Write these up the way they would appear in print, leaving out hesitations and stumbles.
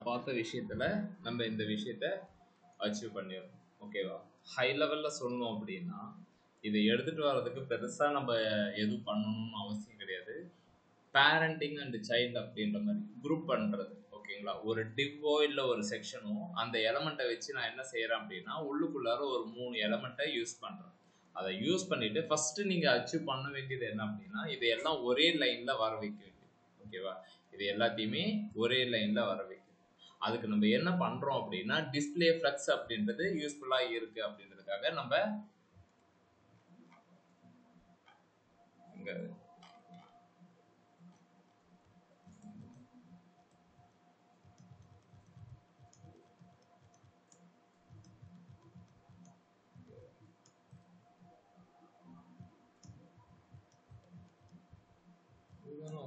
பார்த்த விஷயத்துல நம்ம இந்த விஷயத்த அச்சீவ் பண்ணிடுறோம். ஓகேவா? ஹை லெவல்ல சொல்லணும் அப்படின்னா இதை எடுத்துட்டு வர்றதுக்கு பெருசா நம்ம எதுவும் பண்ணணும்னு அவசியம் கிடையாது. பேரண்டிங் அண்ட் சைல்டு அப்படின்ற மாதிரி குரூப் பண்றது. ஓகேங்களா? ஒரு டிவ்வோ இல்லை ஒரு செக்ஷனோ அந்த எலமெண்ட்டை வச்சு நான் என்ன செய்யறேன் அப்படின்னா உள்ளுக்குள்ளார ஒரு 3 எலமெண்ட்டை யூஸ் பண்றேன். அதை யூஸ் பண்ணிட்டு ஃபர்ஸ்ட் நீங்க அச்சீவ் பண்ண வேண்டியது என்ன அப்படின்னா இதையெல்லாம் ஒரே லைன்ல வர வைக்க வேண்டியது. ஓகேவா? இது எல்லாத்தையுமே ஒரே லைன்ல வர வைக்கணும். அதுக்கு நம்ம என்ன பண்றோம் அப்படின்னா டிஸ்பிளே ஃப்ளக்ஸ் அப்படின்றது யூஸ்ஃபுல்லா இருக்கு அப்படின்றதுக்காக நம்ம இங்க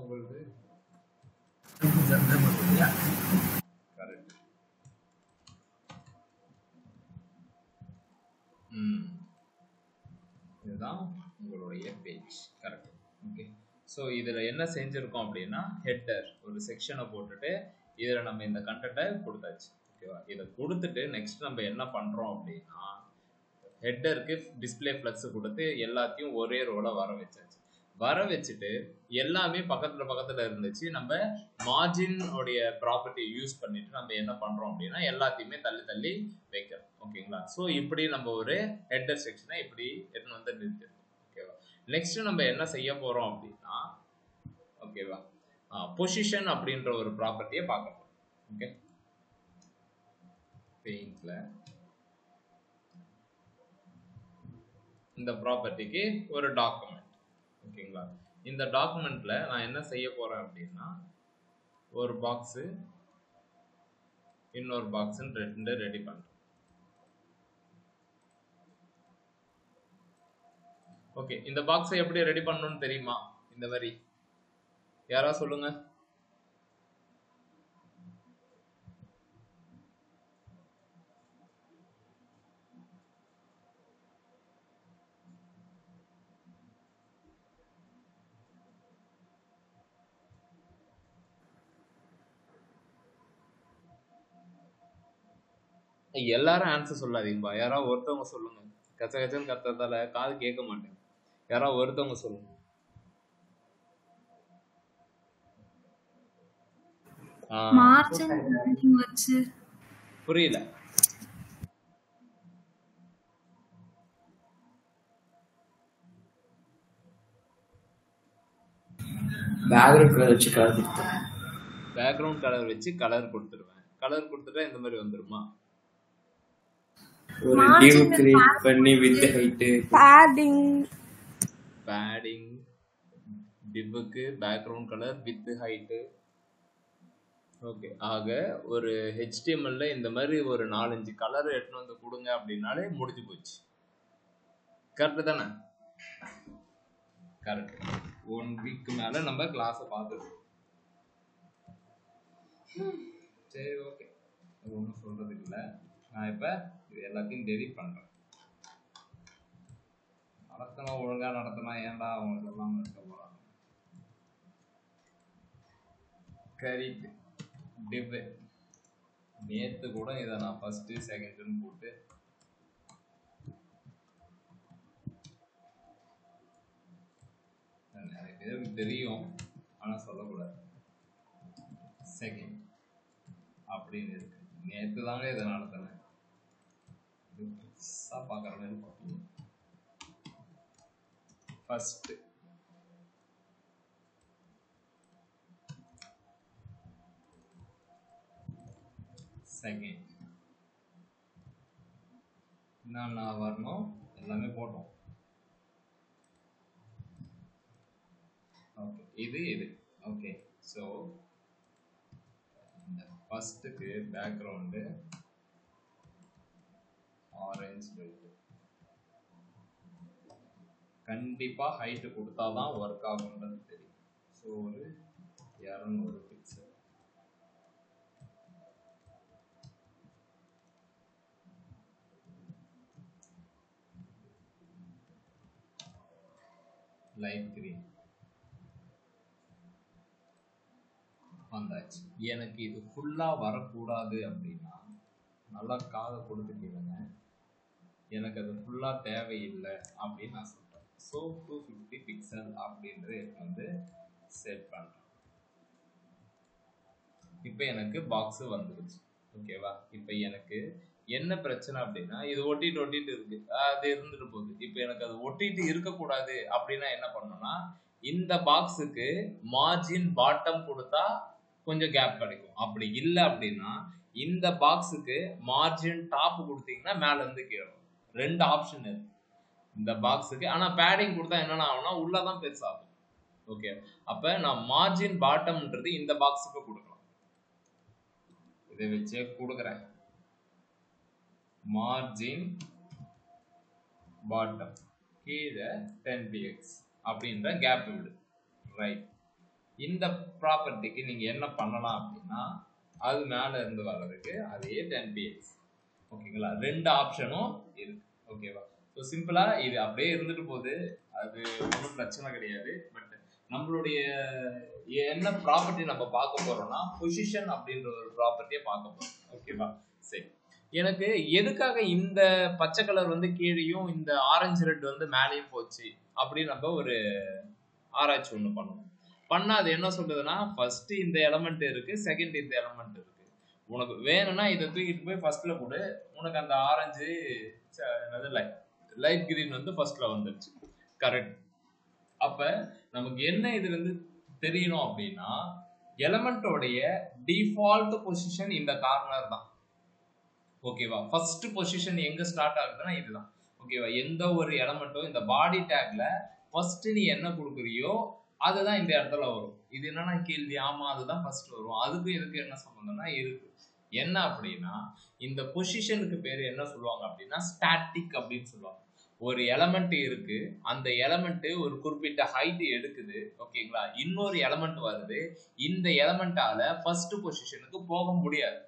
உங்களுக்கு கரெக்ட். இதுதான் உங்களுடைய பேஜ். கரெக்ட். ஓகே. ஸோ இதில் என்ன செஞ்சுருக்கோம் அப்படின்னா ஹெட்டர் ஒரு செக்ஷனை போட்டுட்டு இதில் நம்ம இந்த கண்டென்ட்டை கொடுத்தாச்சு. ஓகேவா? இதை கொடுத்துட்டு நெக்ஸ்ட் நம்ம என்ன பண்ணுறோம் அப்படின்னா ஹெட்டருக்கு டிஸ்பிளே ஃப்ளக்ஸ் கொடுத்து எல்லாத்தையும் ஒரே ரோல வர வச்சாச்சு. வர வச்சுட்டு எல்லாமே பக்கத்தில் இருந்துச்சு. நம்ம மார்ஜின் உடைய ப்ராப்பர்ட்டி யூஸ் பண்ணிட்டு நம்ம என்ன பண்ணுறோம் அப்படின்னா எல்லாத்தையுமே தள்ளி வைக்கிறோம். ஓகேங்களா? ஸோ இப்படி நம்ம ஒரு ஹெட்டர் செக்ஷனை இப்படி எடுத்து வந்து நிறுத்திடுறோம். ஓகேவா? நெக்ஸ்ட் நம்ம என்ன செய்ய போகிறோம் அப்படின்னா ஓகேவா பொசிஷன் அப்படின்ற ஒரு ப்ராப்பர்ட்டியை பார்க்க போகிறோம். ஓகே. பெயிண்ட்ல இந்த ப்ராப்பர்ட்டிக்கு ஒரு டாக்குமெண்ட். ஓகேங்களா? இந்த டாக்குமெண்ட்ல நான் என்ன செய்ய போறேன் அப்படின்னா ஒரு பாக்ஸ் இன்னொரு பாக்ஸ் ரெண்டு ரெடி பண்றேன். ஓகே. இந்த பாக்ஸை எப்படி ரெடி பண்ணணும்னு தெரியுமா? இந்த மாதிரி யாரா சொல்லுங்க. எல்லாரும் ஆன்சர் சொல்லாதீங்கப்பா. யாராவது ஒருத்தவங்க சொல்லுங்க. கச்சன்னு கத்துறதால காது கேட்க மாட்டேன். யாராவது ஒருத்தவங்க சொல்லுங்க. புரியல. பேக்ரவுண்ட் கலர் வச்சு கலர் கொடுத்துருவேன். பேக்ரவுண்ட் கலர் வச்சு கலர் கொடுத்துருவேன். கலர் கொடுத்துட்டா இந்த மாதிரி வந்துருமா? ஒரு டிவ் கிரியேட் பண்ணி வித் ஹைட் பேடிங் டிவ்வுக்கு background colour with height. Okay. ஆக ஒரு HTML இந்த மாதிரி ஒரு 4-5 கலர் எடுத்துன்னு வந்து கொடுங்க அப்படின்னாலே முடிஞ்சு போச்சு. கரெக்ட் தானே? கரெக்ட். 1 வீக் மேல நம்ம கிளாஸை பார்த்துருக்கோம். சரி, ஓகே. அது ஒன்றும் சொல்றதுக்கு இல்லை. நான் இப்போ இது எல்லாத்தையும் டெலிட் பண்றேன். நடத்தணும் ஒழுங்கா நடத்தினா ஏன்டா அவங்களுக்கு எல்லாம் இருக்க போறாங்க. கரெக்ட். டிவ் நேற்று கூட இதை நான் ஃபர்ஸ்ட் செகண்ட்னு போட்டு நிறைய பேருக்கு தெரியும், ஆனால் சொல்லக்கூடாது. செகண்ட் அப்படின்னு இருக்கு. நேற்று தாங்க இதை நடத்தினேன். புதுசாக பார்க்குற மாதிரி பார்க்கணும். ஃபர்ஸ்ட் செகண்ட் என்னென்ன வரணும் எல்லாமே போட்டோம். ஓகே. இது ஓகே. ஸோ இந்த ஃபர்ஸ்ட்டுக்கு பேக்ரவுண்டு ஆரஞ்சு வெயிட் கண்டிப்பாக ஹைட்டு கொடுத்தா தான் ஒர்க் ஆகுன்றது தெரியும். ஸோ ஒரு 200 பிக்சல். லைட் கிரீன் வந்தாச்சு. போட்டாச்சு. எனக்கு இது ஃபுல்லா வரக்கூடாது அப்படின்னா நல்லா காதை கொடுத்துட்டீங்க, எனக்கு அது ஃபுல்லா தேவையில்லை அப்படின்னு நான் சொல்றேன். ஸோ 250 பிக்சல் அப்படின்றது வந்து செட் பண்றேன். இப்போ எனக்கு பாக்ஸ் வந்துருச்சு. ஓகேவா? இப்போ எனக்கு என்ன பிரச்சனை அப்படின்னா இது ஒட்டிட்டு இருக்கு, அது இருந்துட்டு போகுது. இப்போ எனக்கு அது ஒட்டிட்டு இருக்கக்கூடாது அப்படின்னா என்ன பண்ணணும்னா இந்த பாக்ஸுக்கு மார்ஜின் பாட்டம் கொடுத்தா கொஞ்சம் கேப் கிடைக்கும். அப்படி இல்லை அப்படின்னா இந்த பாக்ஸுக்கு மார்ஜின் டாப் கொடுத்தீங்கன்னா மேல இருந்து கீழே. ரெண்டு ஆப்ஷன் இருக்கு இந்த பாக்ஸுக்கு. ஆனா பேடிங் கொடுத்தா என்னென்ன ஆகும்னா உள்ளதான் பெருசாகும். ஓகே, அப்ப நான் மார்ஜின் பாட்டம்ன்றது இந்த பாக்ஸுக்கு கொடுக்கலாம். இதை வச்சே கொடுக்குறேன். மார்ஜின் பாட்டம் கீழே 10px அப்படின்ற கேப் விடு. ரைட், இந்த ப்ராப்பர்ட்டிக்கு நீங்க என்ன பண்ணலாம் அப்படின்னா அது மேல இருந்து வர்றதுக்கு அதே 10px. ஓகேங்களா? ரெண்டு ஆப்ஷனும் இருக்கு. ஓகேவா? ஸோ சிம்பிளா இது அப்படியே இருந்துட்டு போகுது, அது ஒன்றும் பிரச்சனை கிடையாது. பட் நம்மளுடைய என்ன ப்ராப்பர்ட்டி நம்ம பார்க்க போறோம்னா பொசிஷன் அப்படின்ற ஒரு ப்ராப்பர்ட்டியை பார்க்க போறோம். ஓகேவா? சரி, எனக்கு எதுக்காக இந்த பச்சை கலர் வந்து கீழேயும் இந்த ஆரஞ்சு ரெட் வந்து மேலேயும் போச்சு அப்படின்னு நம்ம ஒரு ஆராய்ச்சி ஒன்று பண்ணுவோம். பண்ணா அது என்ன சொல்றதுன்னா ஃபர்ஸ்ட் இந்த எலமெண்ட் இருக்கு, செகண்ட் இந்த எலமெண்ட் இருக்கு. உனக்கு வேணும்னா இதை தூக்கிட்டு போய் ஃபர்ஸ்ட்ல கொடு, உனக்கு அந்த ஆரஞ்சு லைட் கிரீன் வந்து ஃபர்ஸ்ட்ல வந்துருச்சு. கரெக்ட். அப்ப நமக்கு என்ன இதுல இருந்து தெரியணும் அப்படின்னா எலமெண்டோடைய டிஃபால்ட் பொசிஷன் இந்த கார்னர் தான். ஓகேவா? ஃபர்ஸ்ட் பொசிஷன் எங்க ஸ்டார்ட் ஆகுதுன்னா இதுதான். ஓகேவா? எந்த ஒரு எலமெண்ட்டோ இந்த பாடி டேக்ல ஃபர்ஸ்ட் நீ என்ன கொடுக்குறியோ அதுதான் இந்த இடத்துல வரும். இது என்னன்னா கேள்வி. ஆமா, அதுதான் ஃபர்ஸ்ட் வரும். அதுக்கு இதுக்கு என்ன சம்பந்தம்னா இருக்கு. என்ன அப்படின்னா இந்த பொசிஷனுக்கு பேரு என்ன சொல்லுவாங்க அப்படின்னா ஸ்டாட்டிக் அப்படின்னு சொல்லுவாங்க. ஒரு எலமெண்ட் இருக்கு, அந்த எலமெண்ட் ஒரு குறிப்பிட்ட ஹைட் எடுக்குது. ஓகேங்களா? இன்னொரு எலமெண்ட் வருது, இந்த எலமெண்டால ஃபர்ஸ்ட் பொசிஷனுக்கு போக முடியாது.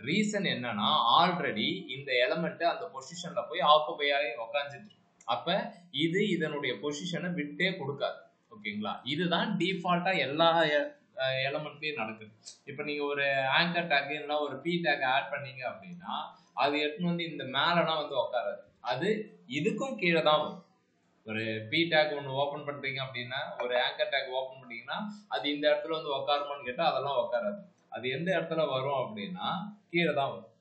ரீசன் என்னன்னா ஆல்ரெடி இந்த எலமெண்ட் அந்த பொசிஷன்ல போய் ஆக்குபை ஆகி உக்காந்துட்டு. அப்ப இது இதனுடைய பொசிஷனை விட்டே கொடுக்காது. ஓகேங்களா? இதுதான் டிஃபால்ட்டா எல்லா எலமெண்ட்லயும் நடக்குது. இப்ப நீங்க ஒரு ஆங்கர் டேக் இல்லைன்னா ஒரு பி டேக் ஆட் பண்ணீங்க அப்படின்னா அது எடுத்துன்னு வந்து இந்த மேலலாம் வந்து உட்காராது, அது இதுக்கும் கீழே தான் வரும். ஒரு பி டேக் ஒன்று ஓப்பன் பண்றீங்க அப்படின்னா ஒரு ஆங்கர் டேக் ஓப்பன் பண்ணீங்கன்னா அது இந்த இடத்துல வந்து உட்காருமான்னு கேட்டா அதெல்லாம் உட்காராது. அது எந்த இடத்துல வரும் அப்படின்னா கீழே தான் வரும்.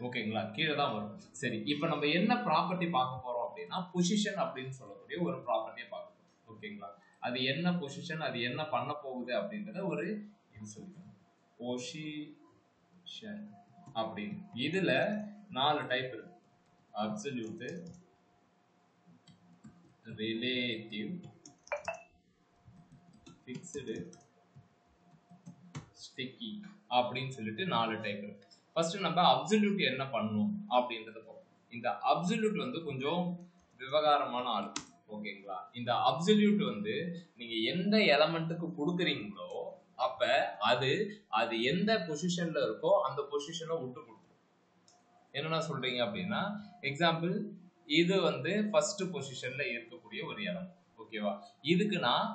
ஓகேங்களா? கீழே தான் வரும். சரி, இப்போ நம்ம என்ன ப்ராப்பர்ட்டி பார்க்க போறோம் அப்படின்னா பொசிஷன் அப்படின்னு சொல்லக்கூடிய ஒரு ப்ராப்பர்ட்டியை பார்க்க போறோம். ஓகேங்களா? அது என்ன பொசிஷன், அது என்ன பண்ண போகுது அப்படின்றத ஒரு இது சொல்லிக்கணும். பொசிஷன் அப்படின்னு இதுல 4 டைப் இருக்கு. அப்சல்யூட், ரிலேட்டிவ், ஃபிக்ஸ்டு, ஸ்டிக்கி அப்படின்னு சொல்லிட்டு 4 டைப் இருக்கு. ஃபர்ஸ்ட் நம்ம அப்சல்யூட் என்ன பண்ணணும் அப்படின்றத பார்ப்போம். இந்த அப்சல்யூட் வந்து கொஞ்சம் விவகாரமான ஆள். ஓகேங்களா? இந்த அப்சல்யூட் வந்து நீங்க எந்த எலமெண்ட்டுக்கு கொடுக்குறீங்களோ அப்ப அது எந்த பொசிஷன்ல இருக்கோ அந்த பொசிஷனை விட்டு கொடுக்கும். என்னன்னா சொல்றீங்க அப்படின்னா எக்ஸாம்பிள் இது வந்து ஃபர்ஸ்ட் பொசிஷன்ல இருக்கக்கூடிய ஒரு எலமெண்ட். ஓகேவா? இதுக்கு நான்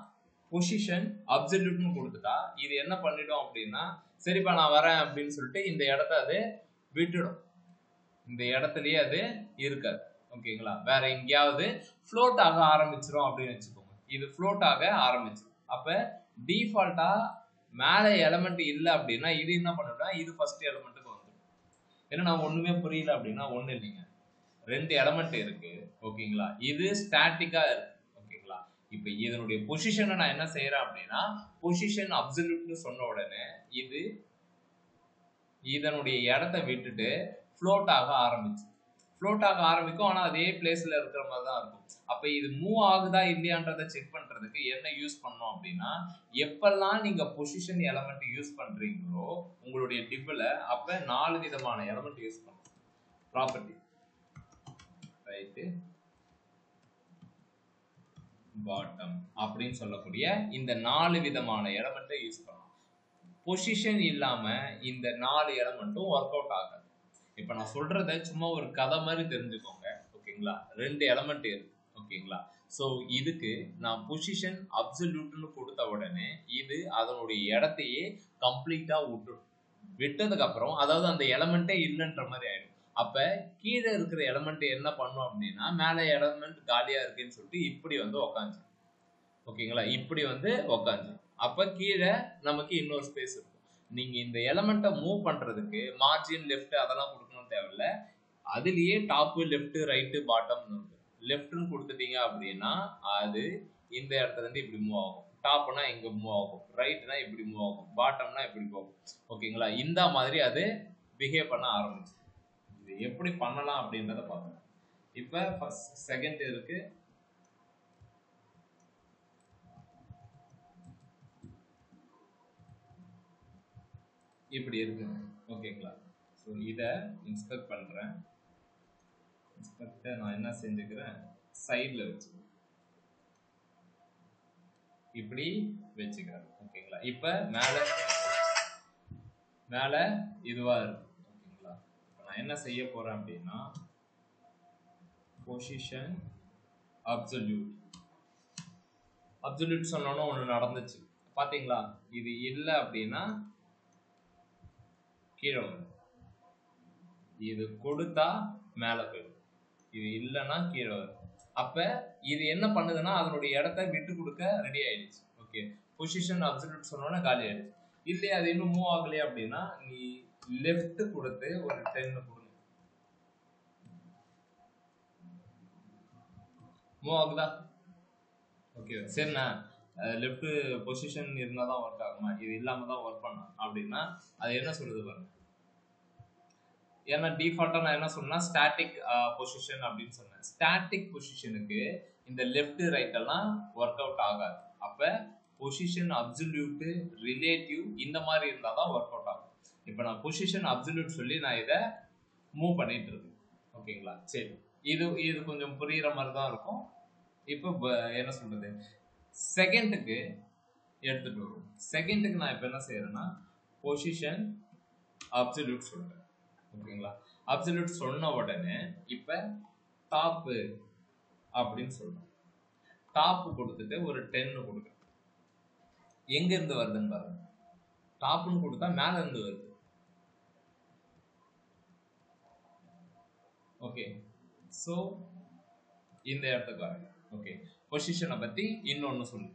பொசிஷன் அப்சல்யூட்னு கொடுத்துட்டா இது என்ன பண்ணிடும் அப்படின்னா சரிப்பா நான் வரேன் அப்படின்னு சொல்லிட்டு இந்த இடத்த அது விட்டுடும். இந்த இடத்துலயே அது இருக்காது. ஓகேங்களா? வேற எங்கேயாவது ஃப்ளோட் ஆக ஆரம்பிச்சிடும் அப்படின்னு வச்சுக்கோங்க. இது ஃப்ளோட் ஆக ஆரம்பிச்சிடும். அப்ப டிஃபால்ட்டா மேல எலமெண்ட் இல்லை அப்படின்னா இது என்ன பண்ணுன்னா இது ஃபர்ஸ்ட் எலமெண்ட்டுக்கு வந்துடும். ஏன்னா நான் ஒண்ணுமே புரியல அப்படின்னா ஒண்ணு இல்லைங்க, 2 எலமெண்ட் இருக்கு. ஓகேங்களா? இது ஸ்டாட்டிக்கா இருக்கு. ஓகேங்களா? இப்ப இதனுடைய பொசிஷனை நான் என்ன செய்யறேன் அப்படின்னா பொசிஷன் அப்சல்யூட்னு சொன்ன உடனே இது இதனுடைய இடத்த விட்டுட்டு ஃப்ளோட் ஆக ஆரம்பிக்கும். ஆனா அதே பிளேஸ்ல இருக்கிற மாதிரி தான் இருக்கும். அப்ப இது மூவ் ஆகுதா இல்லையான்றதை செக் பண்றதுக்கு என்ன யூஸ் பண்ணோம் அப்படின்னா எப்பெல்லாம் நீங்க பொசிஷன் எலமெண்ட் யூஸ் பண்றீங்களோ உங்களுடைய டிவ்ல அப்ப 4 விதமான எலமெண்ட் யூஸ் பண்ணணும். ப்ராப்பர்ட்டி ரைட், பாட்டம் அப்படின்னு சொல்லக்கூடிய இந்த 4 விதமான எலமெண்ட்டை யூஸ் பண்ணணும். பொசிஷன் இல்லாம இந்த 4 எலமெண்ட்டும் ஒர்க் அவுட் ஆகாது. இப்ப நான் சொல்றத சும்மா ஒரு கதை மாதிரி தெரிஞ்சுக்கோங்க. ஓகேங்களா? 2 எலமெண்ட் இருக்கு. ஓகேங்களா? ஸோ இதுக்கு நான் பொசிஷன் அப்சல்யூட்னு கொடுத்த உடனே இது அதனுடைய இடத்தையே கம்ப்ளீட்டா விட்டதுக்கு அப்புறம், அதாவது அந்த எலமெண்ட்டே இல்லைன்ற மாதிரி ஆயிடும். அப்ப கீழே இருக்கிற எலமெண்ட் என்ன பண்ணும் அப்படின்னா, மேலே எலமெண்ட் காலியா இருக்குன்னு சொல்லிட்டு இப்படி வந்து உக்காந்து, ஓகேங்களா, இப்படி வந்து உக்காந்து, அப்ப கீழே நமக்கு இன்னொரு ஸ்பேஸ் இருக்கும். நீங்க இந்த எலமெண்ட்டை மூவ் பண்றதுக்கு மார்ஜின் லெஃப்ட் அதெல்லாம் கொடுக்கணும் தேவையில்ல. அதுலயே டாப் லெஃப்ட் ரைட்டு பாட்டம்னு இருக்கு. லெஃப்ட்னு கொடுத்துட்டீங்க அப்படின்னா அது இந்த இடத்துல இருந்து இப்படி மூவ் ஆகும். டாப்னா இங்க மூவ் ஆகும், ரைட்னா இப்படி மூவ் ஆகும், பாட்டம்னா இப்படி போகும். ஓகேங்களா, இந்த மாதிரி அது பிஹேவ் பண்ண ஆரம்பிச்சு. இது எப்படி பண்ணலாம் அப்படின்றத பார்க்கணும். இப்ப ஃபர்ஸ்ட் செகண்ட் இருக்கு, இப்படி இருக்கு. ஓகேங்களா, ஸோ இதை இன்ஸ்பெக்ட் பண்றேன். இன்ஸ்பெக்டை நான் என்ன செஞ்சுக்கிறேன், சைடில் வச்சு இப்படி வச்சுக்கிறேன். ஓகேங்களா, இப்போ மேலே இதுவா இருக்கு. ஓகேங்களா, இப்போ நான் என்ன செய்ய போறேன் அப்படின்னா, பொசிஷன் அப்சல்யூட் சொன்னோன்னு ஒன்று நடந்துச்சு பார்த்தீங்களா. இது இல்லை அப்படின்னா கீழே வரும், இது கொடுத்தா மேலே போயிடும், இது இல்லைன்னா கீழே வரும். அப்ப இது என்ன பண்ணுதுன்னா அதனுடைய இடத்த விட்டு கொடுக்க ரெடி ஆயிடுச்சு. ஓகே, பொசிஷன் அப்சல்யூட் சொன்னோன்னா காலி ஆயிடுச்சு. இல்லையா அது இன்னும் மூவ் ஆகலையா அப்படின்னா நீ லெஃப்ட் கொடுத்து ஒரு 10 கொடுங்க. மூவ் ஆகுதா? ஓகே, சரிண்ணா, லெஃப்ட் பொசிஷன் இருந்தால் தான் ஒர்க் ஆகுமா, இது இல்லாமல் தான் ஒர்க் பண்ணும் அப்படின்னா அது என்ன சொல்லுது பாருங்க. ஏன்னா டிஃபால்ட்டாக நான் என்ன சொன்னேன்னா ஸ்டாட்டிக் பொசிஷன் அப்படின்னு சொன்னேன். ஸ்டாட்டிக் பொசிஷனுக்கு இந்த லெஃப்ட் ரைட் எல்லாம் ஒர்க் அவுட் ஆகாது. அப்போ பொசிஷன் அப்சல்யூட் ரிலேட்டிவ் இந்த மாதிரி இருந்தால் தான் ஒர்க் அவுட் ஆகும். இப்போ நான் பொசிஷன் அப்சல்யூட் சொல்லி நான் இதை மூவ் பண்ணிட்டு இருக்கேன். ஓகேங்களா, சரி, இது கொஞ்சம் புரியுற மாதிரி தான் இருக்கும். இப்போ என்ன சொல்றது, செகண்டுக்கு எடுத்துட்டு வரும். செகண்டுக்கு நான் இப்போ என்ன செய்யறேன்னா பொசிஷன் அப்சல்யூட் சொல்றேன். ஓகேங்களா, அப்சல்யூட் சொன்ன உடனே இப்போ டாப்பு அப்படின்னு சொல்றேன். டாப்பு கொடுத்துட்டு ஒரு 10 கொடுக்குறேன். எங்க இருந்து வருதுன்னு பாருங்க. டாப்னு கொடுத்தா மேல இருந்து வருது. ஓகே, ஸோ இந்த இடத்துக்கு வரேன். ஓகே, பொசிஷனை பத்தி இன்னொன்னு சொல்லு.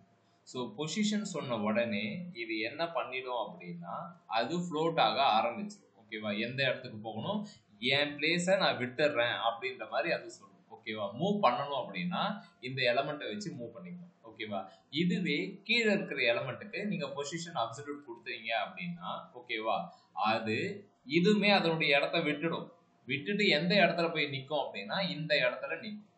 ஸோ பொசிஷன் சொன்ன உடனே இது என்ன பண்ணிடும் அப்படின்னா அது ஃப்ளோட் ஆக ஆரம்பிச்சிடும். ஓகேவா, எந்த இடத்துக்கு போகணும், என் பிளேஸை நான் விட்டுறேன் அப்படின்ற மாதிரி அது சொல்லும். ஓகேவா, மூவ் பண்ணணும் அப்படின்னா இந்த எலமெண்ட்டை வச்சு மூவ் பண்ணிக்கணும். ஓகேவா, இதுவே கீழே இருக்கிற எலமெண்ட்டுக்கு நீங்க பொசிஷன் அப்சல்யூட் கொடுத்தீங்க அப்படின்னா ஓகேவா, அது இதுவுமே அதனுடைய இடத்த விட்டுட்டு எந்த இடத்துல போய் நிற்கும் அப்படின்னா இந்த இடத்துல நிற்கும்.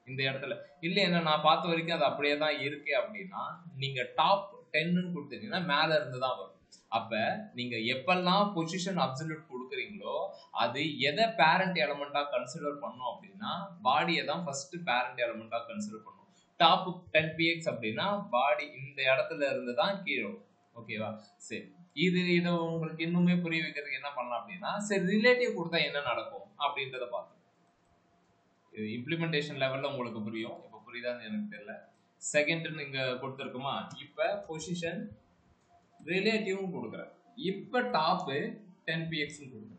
இந்த இடத்துல இல்லை, என்ன நான் பார்த்த வரைக்கும் அது அப்படியே தான் இருக்கு அப்படின்னா நீங்க டாப் 10ன்னு கொடுத்தீங்கன்னா மேல இருந்து தான் வரும். அப்ப நீங்க எப்பெல்லாம் பொசிஷன் அப்சல்யூட் கொடுக்குறீங்களோ அது எதை பேரண்ட் எலமெண்டா கன்சிடர் பண்ணும் அப்படின்னா பாடியை தான் ஃபர்ஸ்ட் பேரண்ட் எலமெண்டா கன்சிடர் பண்ணும். டாப் 10px அப்படின்னா பாடி இந்த இடத்துல இருந்து தான் கீழே. ஓகேவா, சரி, இதை உங்களுக்கு இன்னுமே புரிய வைக்கிறதுக்கு என்ன பண்ணலாம் அப்படின்னா, சரி ரிலேட்டிவ் கொடுத்தா என்ன நடக்கும் அப்படின்றத பார்க்கணும். இது இம்ப்ளிமெண்டேஷன் லெவல்ல உங்களுக்கு புரியும். இப்போ புரியுதான்னு எனக்கு தெரியல. செகண்ட் இங்க கொடுத்துருக்குமா, இப்ப பொசிஷன் ரிலேட்டிவ் கொடுக்குறேன். இப்ப டாப் 10px கொடுக்குறேன்.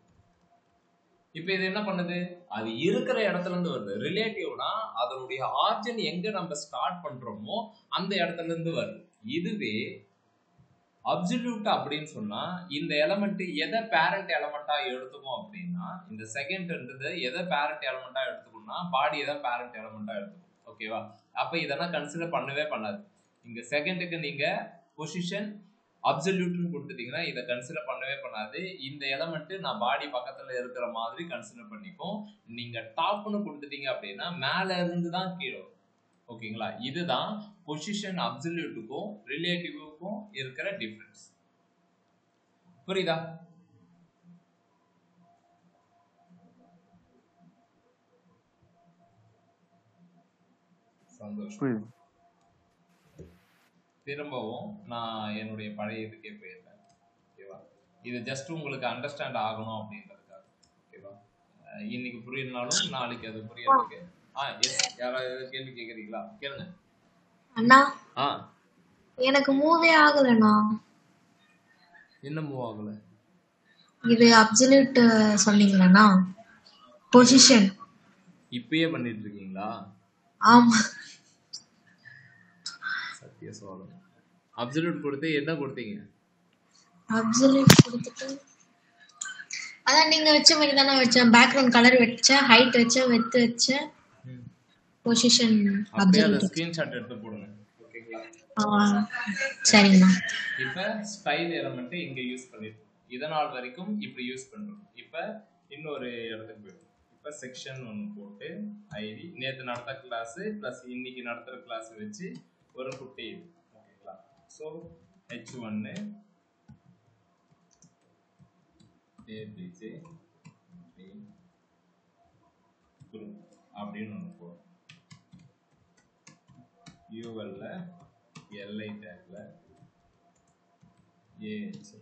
இப்ப இது என்ன பண்ணுது, அது இருக்கிற இடத்துல இருந்து வருது. ரிலேட்டிவ்னா அதனுடைய ஆர்ஜின் எங்க நம்ம ஸ்டார்ட் பண்றோமோ அந்த இடத்துல இருந்து வருது. இதுவே அப்சல்யூட் அப்படின்னு சொன்னா இந்த எலமெண்ட் எதை பேரண்ட் எலமெண்டா எடுத்துக்கும் அப்படின்னா இந்த செகண்ட்ன்றது எதை பேரண்ட் எலமெண்டா எடுத்துக்கும்னா பாடியை தான் பேரண்ட் எலமெண்டா எடுத்துக்கும். ஓகேவா, அப்ப இதெல்லாம் கன்சிடர் பண்ணவே பண்ணாது. இங்க செகண்டுக்கு நீங்க பொசிஷன் அப்சல்யூட்னு கொடுத்துட்டீங்கன்னா இதை கன்சிடர் பண்ணவே பண்ணாது. இந்த எலமெண்ட் நான் பாடி பக்கத்துல இருக்கிற மாதிரி கன்சிடர் பண்ணிக்கும். நீங்க டாப்னு கொடுத்துட்டீங்க அப்படின்னா மேல இருந்து தான் கீழே. ஓகேங்களா, இதுதான் பொசிஷன் அப்சல்யூட்டுக்கும் ரிலேட்டிவுக்கும் இருக்கிற டிஃபரன்ஸ். புரியுதா? சந்தோஷம். திரும்பவும் நான் என்னுடைய பழைய இதுக்கே போயிருக்கேன். ஓகேவா, இது ஜஸ்ட் உங்களுக்கு அண்டர்ஸ்டாண்ட் ஆகணும் அப்படின்றதுக்காக. ஓகேவா, இன்னைக்கு புரியலனாலும் நாளைக்கு அது புரியறதுக்கு எஸ், யாராவது கேள்வி கேக்குறீங்களா? கேளுங்க. அண்ணா ஆ எனக்கு மூவே ஆகலண்ணா. என்ன மூவ் ஆகல? இது அப்சல்யூட் சொன்னீங்களா பொசிஷன்? இப்பயே பண்ணிட்டு இருக்கீங்களா? ஆமா. சத்திய சோழன் அப்சல்யூட் கொடுத்து என்ன கொடுத்தீங்க? அப்சல்யூட் கொடுத்துட்டு அதான் நீங்க வச்ச மாதிரி தானே வச்சேன். பேக்ரவுண்ட் கலர் வச்சேன், ஹைட் வச்சேன், வெத் வச்சேன், பொசிஷன் அப்படியே அந்த அப்சல்யூட். ஸ்கிரீன்ஷாட் எடுத்து போடுங்க. ஓகேங்களா? சரிங்கண்ணா. இப்ப ஸ்டைல் எலிமெண்ட் இங்க யூஸ் பண்ணிருக்கோம். இதனால் வரைக்கும் இப்படி யூஸ் பண்றோம். இப்ப இன்னொரு இடத்துக்கு போயிடும். இப்ப செக்ஷன் ஒன்று போட்டு ஐடி நேற்று நடத்த கிளாஸ் பிளஸ் இன்னைக்கு நடத்துற கிளாஸ் வச்சு ஒரு குட்டி இது. ஓகேங்களா? ஸோ H1 ஏபிஜே குரூப் அப்படின்னு ஒன்று போடும். யூஎல்ல எல்ஐ டேக்ல ஏஹெச்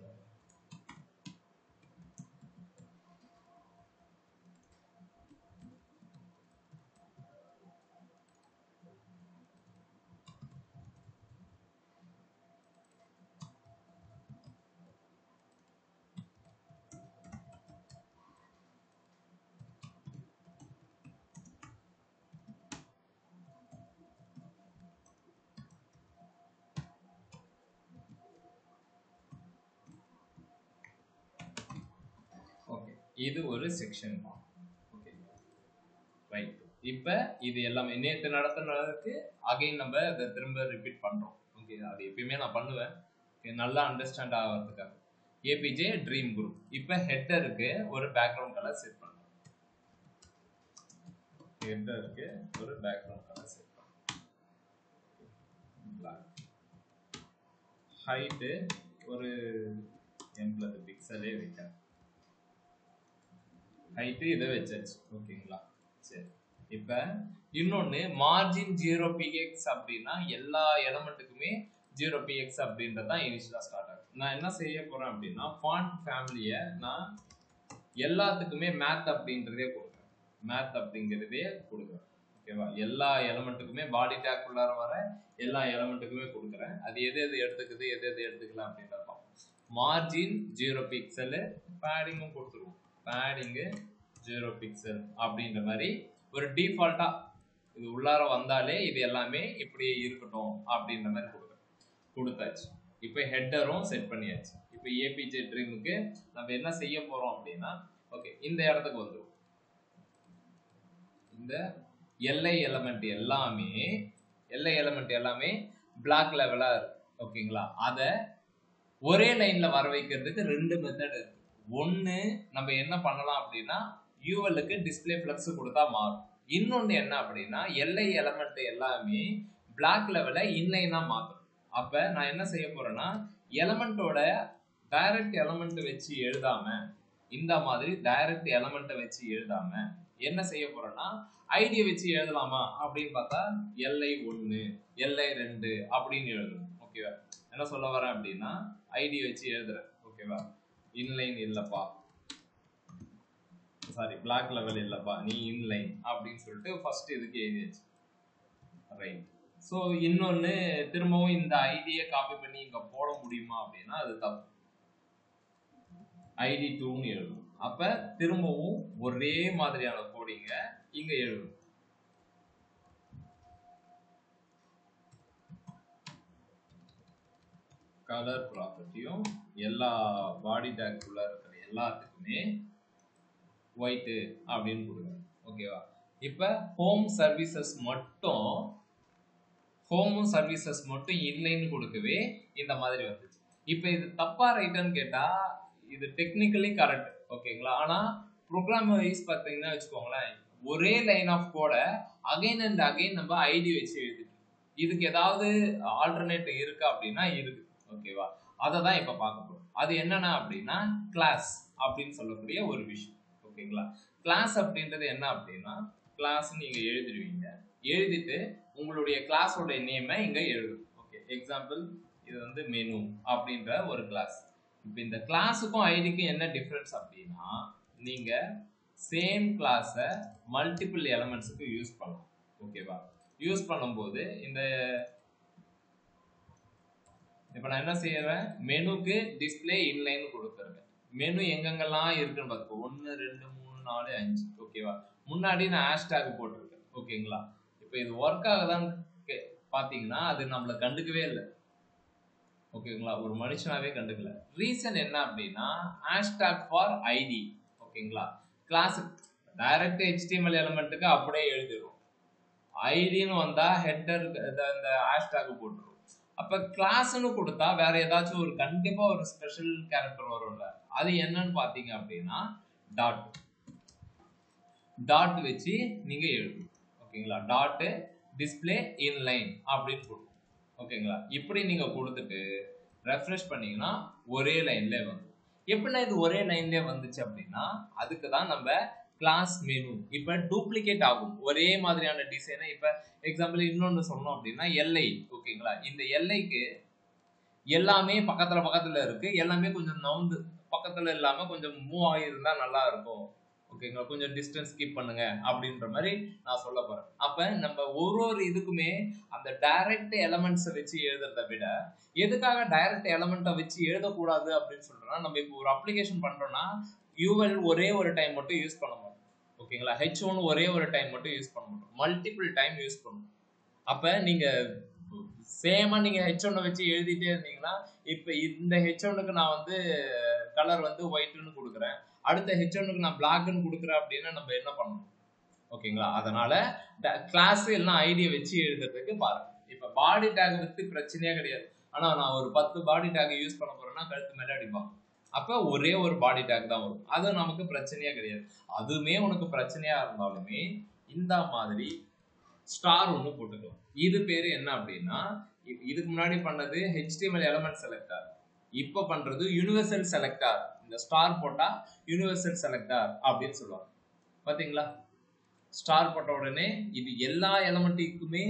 இது ஒரு செக்ஷன். Okay right. இப்போ இது எல்லாமே நேற்று நடத்துனதுக்கு அகைன் நம்ம அதை திரும்ப ரிப்பீட் பண்ணுறோம். ஓகே அது எப்பயுமே நான் பண்ணுவேன். ஓகே நல்லா அண்டர்ஸ்டாண்ட் ஆகிறதுக்காக. APJ dream group. இப்போ ஹெட்டருக்கு ஒரு பேக்ரவுண்ட் கலர் செட் பண்ணுறோம். ஹெட்டருக்கு ஒரு பேக்ரவுண்ட் கலர் செட் பண்ணுறோம். ஹைட்டு ஒரு 80 பிக்சலே வைக்கிறேன். ஹைட்டு இதை வச்சாச்சு. ஓகேங்களா? சரி. இப்போ இன்னொன்று மார்ஜின் 0px அப்படின்னா எல்லா எலமெண்ட்டுக்குமே 0px அப்படின்றது தான் இனிஷியலாக ஸ்டார்ட் ஆகும். நான் என்ன செய்ய போகிறேன் அப்படின்னா ஃபாண்ட் ஃபேமிலியை நான் எல்லாத்துக்குமே மேத் அப்படின்றதே கொடுக்குறேன். மேத் அப்படிங்கிறதே கொடுக்குறேன். ஓகேவா? எல்லா எலமெண்ட்டுக்குமே பாடி டேக்குள்ளார வர எல்லா எலமெண்ட்டுக்குமே கொடுக்குறேன். அது எது எது எடுத்துக்குது எது எது எடுத்துக்கலாம் அப்படின்றத மார்ஜின் 0 பிக்சலு பேடிங்கும் கொடுத்துருவோம். பேடிங்கு 0 பிக்சல் அப்படின்ற மாதிரி ஒரு டிஃபால்ட்டா இது உள்ளார வந்தாலே இது எல்லாமே இப்படியே இருக்கட்டும் அப்படின்ற மாதிரி கொடுத்தாச்சு. இப்போ ஹெட்டரும் செட் பண்ணியாச்சு. இப்போ ஏபிஜே ட்ரீமுக்கு நம்ம என்ன செய்ய போறோம் அப்படின்னா ஓகே இந்த இடத்துக்கு வந்துடும். இந்த எல்ஐ எலமெண்ட் எல்லாமே பிளாக் லெவலா இருக்கு. ஓகேங்களா? அதை ஒரே லைன்ல வர வைக்கிறதுக்கு ரெண்டு மெத்தட் இருக்கு. ஒன்னு நம்ம என்ன பண்ணலாம் அப்படின்னா யூஎல்லுக்கு டிஸ்பிளே ஃப்ளக்ஸ் கொடுத்தா மாறும். இன்னொன்னு என்ன அப்படின்னா எல்ஐ எலமெண்ட் எல்லாமே பிளாக் லெவல இன்லைனா மாறும். அப்ப நான் என்ன செய்ய போறேன்னா எலமெண்டோட டைரக்ட் எலமெண்ட் வச்சு எழுதாம இந்த மாதிரி டைரக்ட் எலமெண்ட் வச்சு எழுதாம என்ன செய்ய போறேன்னா ஐடியை வச்சு எழுதலாமா அப்படின்னு பார்த்தா LI1 LI2 அப்படின்னு எழுதணும். ஓகேவா? என்ன சொல்ல வரேன் அப்படின்னா ஐடி வச்சு எழுதுறேன். ஓகேவா? இன்லைன் இல்லப்பா, சாரி பிளாக் லெவல் இல்லப்பா, நீ இன்லைன் அப்படின்னு சொல்லிட்டு ஃபர்ஸ்ட் இதுக்கு எழுதியாச்சு. ரைட். ஸோ இன்னொன்று திரும்பவும் இந்த ஐடியை காப்பி பண்ணி இங்கே போட முடியுமா அப்படின்னா அது தப்பு. ID2ன்னு எழுதணும். அப்ப திரும்பவும் ஒரே மாதிரியான கோடிங்க இங்க எழுதணும். கலர் ப்ராப்பர்ட்டியும் எல்லா பாடி டேக்குள்ள இருக்கிற எல்லாத்துக்குமே ஒயிட் அப்படின்னு கொடுக்குறேன். ஓகேவா? இப்ப ஹோம் சர்வீசஸ் மட்டும் இல்லைன்னு கொடுக்கவே இந்த மாதிரி வந்துச்சு. இப்ப இது தப்பா ரைட்டான்னு கேட்டா இது டெக்னிக்கலி கரெக்ட். ஓகேங்களா? ஆனா ப்ரோக்ராம் வைஸ் பார்த்தீங்கன்னா வச்சுக்கோங்களேன் ஒரே line of code again and again நம்ம ஐடி வச்சு எழுதிட்டு இதுக்கு ஏதாவது ஆல்டர்னேட் இருக்கா அப்படின்னா இருக்கு. ஓகேவா? அதை தான் இப்ப பார்க்க போறோம். அது என்னன்னா அப்படின்னா கிளாஸ் அப்படின்னு சொல்லக்கூடிய ஒரு விஷயம். ஓகேங்களா? கிளாஸ் அப்படின்றது என்ன அப்படின்னா கிளாஸ் நீங்க எழுதிடுவீங்க. எழுதிட்டு உங்களுடைய கிளாஸோட நேமை இங்க எழுதும். ஓகே எக்ஸாம்பிள் இது வந்து மெனு அப்படின்ற ஒரு கிளாஸ். இப்போ இந்த கிளாஸுக்கும் ஐடிக்கும் என்ன டிஃபரன்ஸ் அப்படின்னா நீங்க சேம் கிளாஸை மல்டிபிள் எலமெண்ட்ஸுக்கு யூஸ் பண்ணலாம். ஓகேவா? யூஸ் பண்ணும்போது இந்த இப்போ நான் என்ன செய்யறேன், மெனுக்கு டிஸ்பிளே இன்லைன் கொடுத்துருக்கேன். மெனு எங்கெங்கெல்லாம் இருக்குன்னு பார்த்துக்கோ. 1 2 3 4 5 ஓகேவா? முன்னாடி நான் ஹேஷ்டேக் போட்டிருக்கேன் ஓகேங்களா? இப்போ இது ஒர்க் ஆகுதான்னு பார்த்தீங்கன்னா அது நம்மளை கண்டுக்கவே இல்லை ஓகேங்களா? ஒரு மனுஷனாவே கண்டுக்கல. ரீசன் என்ன அப்படின்னா ஹேஷ்டேக் ஃபார் ஐடி ஓகேங்களா? கிளாஸ் டைரக்ட் HTML எலிமெண்ட்டுக்கு அப்படியே எழுதிடும். ஐடின்னு வந்தா ஹெட்டர் இந்த ஹேஷ்டேக் போட்டுரும். அப்ப கிளாஸ்னு கொடுத்தா வேற ஏதாச்சும் ஒரு கண்டிப்பா ஒரு ஸ்பெஷல் கேரக்டர் வரும்ல, அது என்னன்னு பாத்தீங்க அப்படின்னா டாட் வச்சு நீங்க எழுதணும் ஓகேங்களா? டாட் டிஸ்பிளே இன்லைன் அப்படின்னு கொடுக்கும் ஓகேங்களா? இப்படி நீங்க கொடுத்துட்டு ரெஃப்ரெஷ் பண்ணீங்கன்னா ஒரே லைன்ல வந்து எப்படின்னா இது ஒரே லைன்ல வந்துச்சு அப்படின்னா அதுக்கு தான் நம்ம கிளாஸ் மெனு. இப்ப டூப்ளிகேட் ஆகும் ஒரே மாதிரியான டிசைனை. இப்ப எக்ஸாம்பிள் இன்னொன்னு சொல்லணும் அப்படின்னா எல்ஐ ஓகேங்களா? இந்த எல்ஐக்கு எல்லாமே பக்கத்துல பக்கத்துல இருக்கு, எல்லாமே கொஞ்சம் நவுந்து பக்கத்துல இல்லாம கொஞ்சம் மூவ் ஆகியிருந்தா நல்லா இருக்கும் ஓகேங்களா? கொஞ்சம் டிஸ்டன்ஸ் கீப் பண்ணுங்க அப்படின்ற மாதிரி நான் சொல்ல போறேன். அப்ப நம்ம ஒரு இதுக்குமே அந்த டைரக்ட் எலமெண்ட்ஸை வச்சு எழுதுறதை விட எதுக்காக டைரக்ட் எலமெண்ட்டை வச்சு எழுதக்கூடாது அப்படின்னு சொல்றோம்னா, நம்ம இப்போ ஒரு அப்ளிகேஷன் பண்றோம்னா UL ஒரே ஒரு டைம் மட்டும் யூஸ் பண்ண மாட்டோம் ஓகேங்களா? H1 ஒரே ஒரு டைம் மட்டும் யூஸ் பண்ண மாட்டோம், மல்டிபிள் டைம் யூஸ் பண்ணுவோம். அப்ப நீங்க சேமா நீங்க H1 வச்சு எழுதிட்டே இருந்தீங்கன்னா இப்ப இந்த H1க்கு நான் வந்து கலர் வந்து ஒயிட்னு கொடுக்குறேன், அடுத்த H1க்கு நான் பிளாக்னு கொடுக்குறேன் அப்படின்னா நம்ம என்ன பண்ணணும் ஓகேங்களா? அதனால கிளாஸ் எல்லாம் ஐடியை வச்சு எழுதுறதுக்கு பாருங்க. இப்ப பாடி டேக் பத்தி பிரச்சனையே கிடையாது. ஆனா நான் ஒரு 10 பாடி டேக் யூஸ் பண்ண போறேன்னா கழுத்து மேல அடிப்பாங்க. அப்ப ஒரே ஒரு பாடி டேக் தான் வரும், அது நமக்கு பிரச்சனையே கிடையாது. அதுவுமே உனக்கு பிரச்சனையா இருந்தாலுமே இந்த மாதிரி ஸ்டார் ஒன்று போட்டுக்கலாம். இது பேரு என்ன அப்படின்னா, இதுக்கு முன்னாடி பண்ணது HTML எலிமெண்ட் செலக்டர், இப்ப பண்றது யூனிவர்சல் செலக்டர். இந்த ஸ்டார் போட்டா யூனிவர்சல் செலக்டர் அப்படின்னு சொல்லுவாங்க. பாத்தீங்களா? ஸ்டார் போட்ட உடனே இது எல்லா எலிமெண்ட்டுக்குமே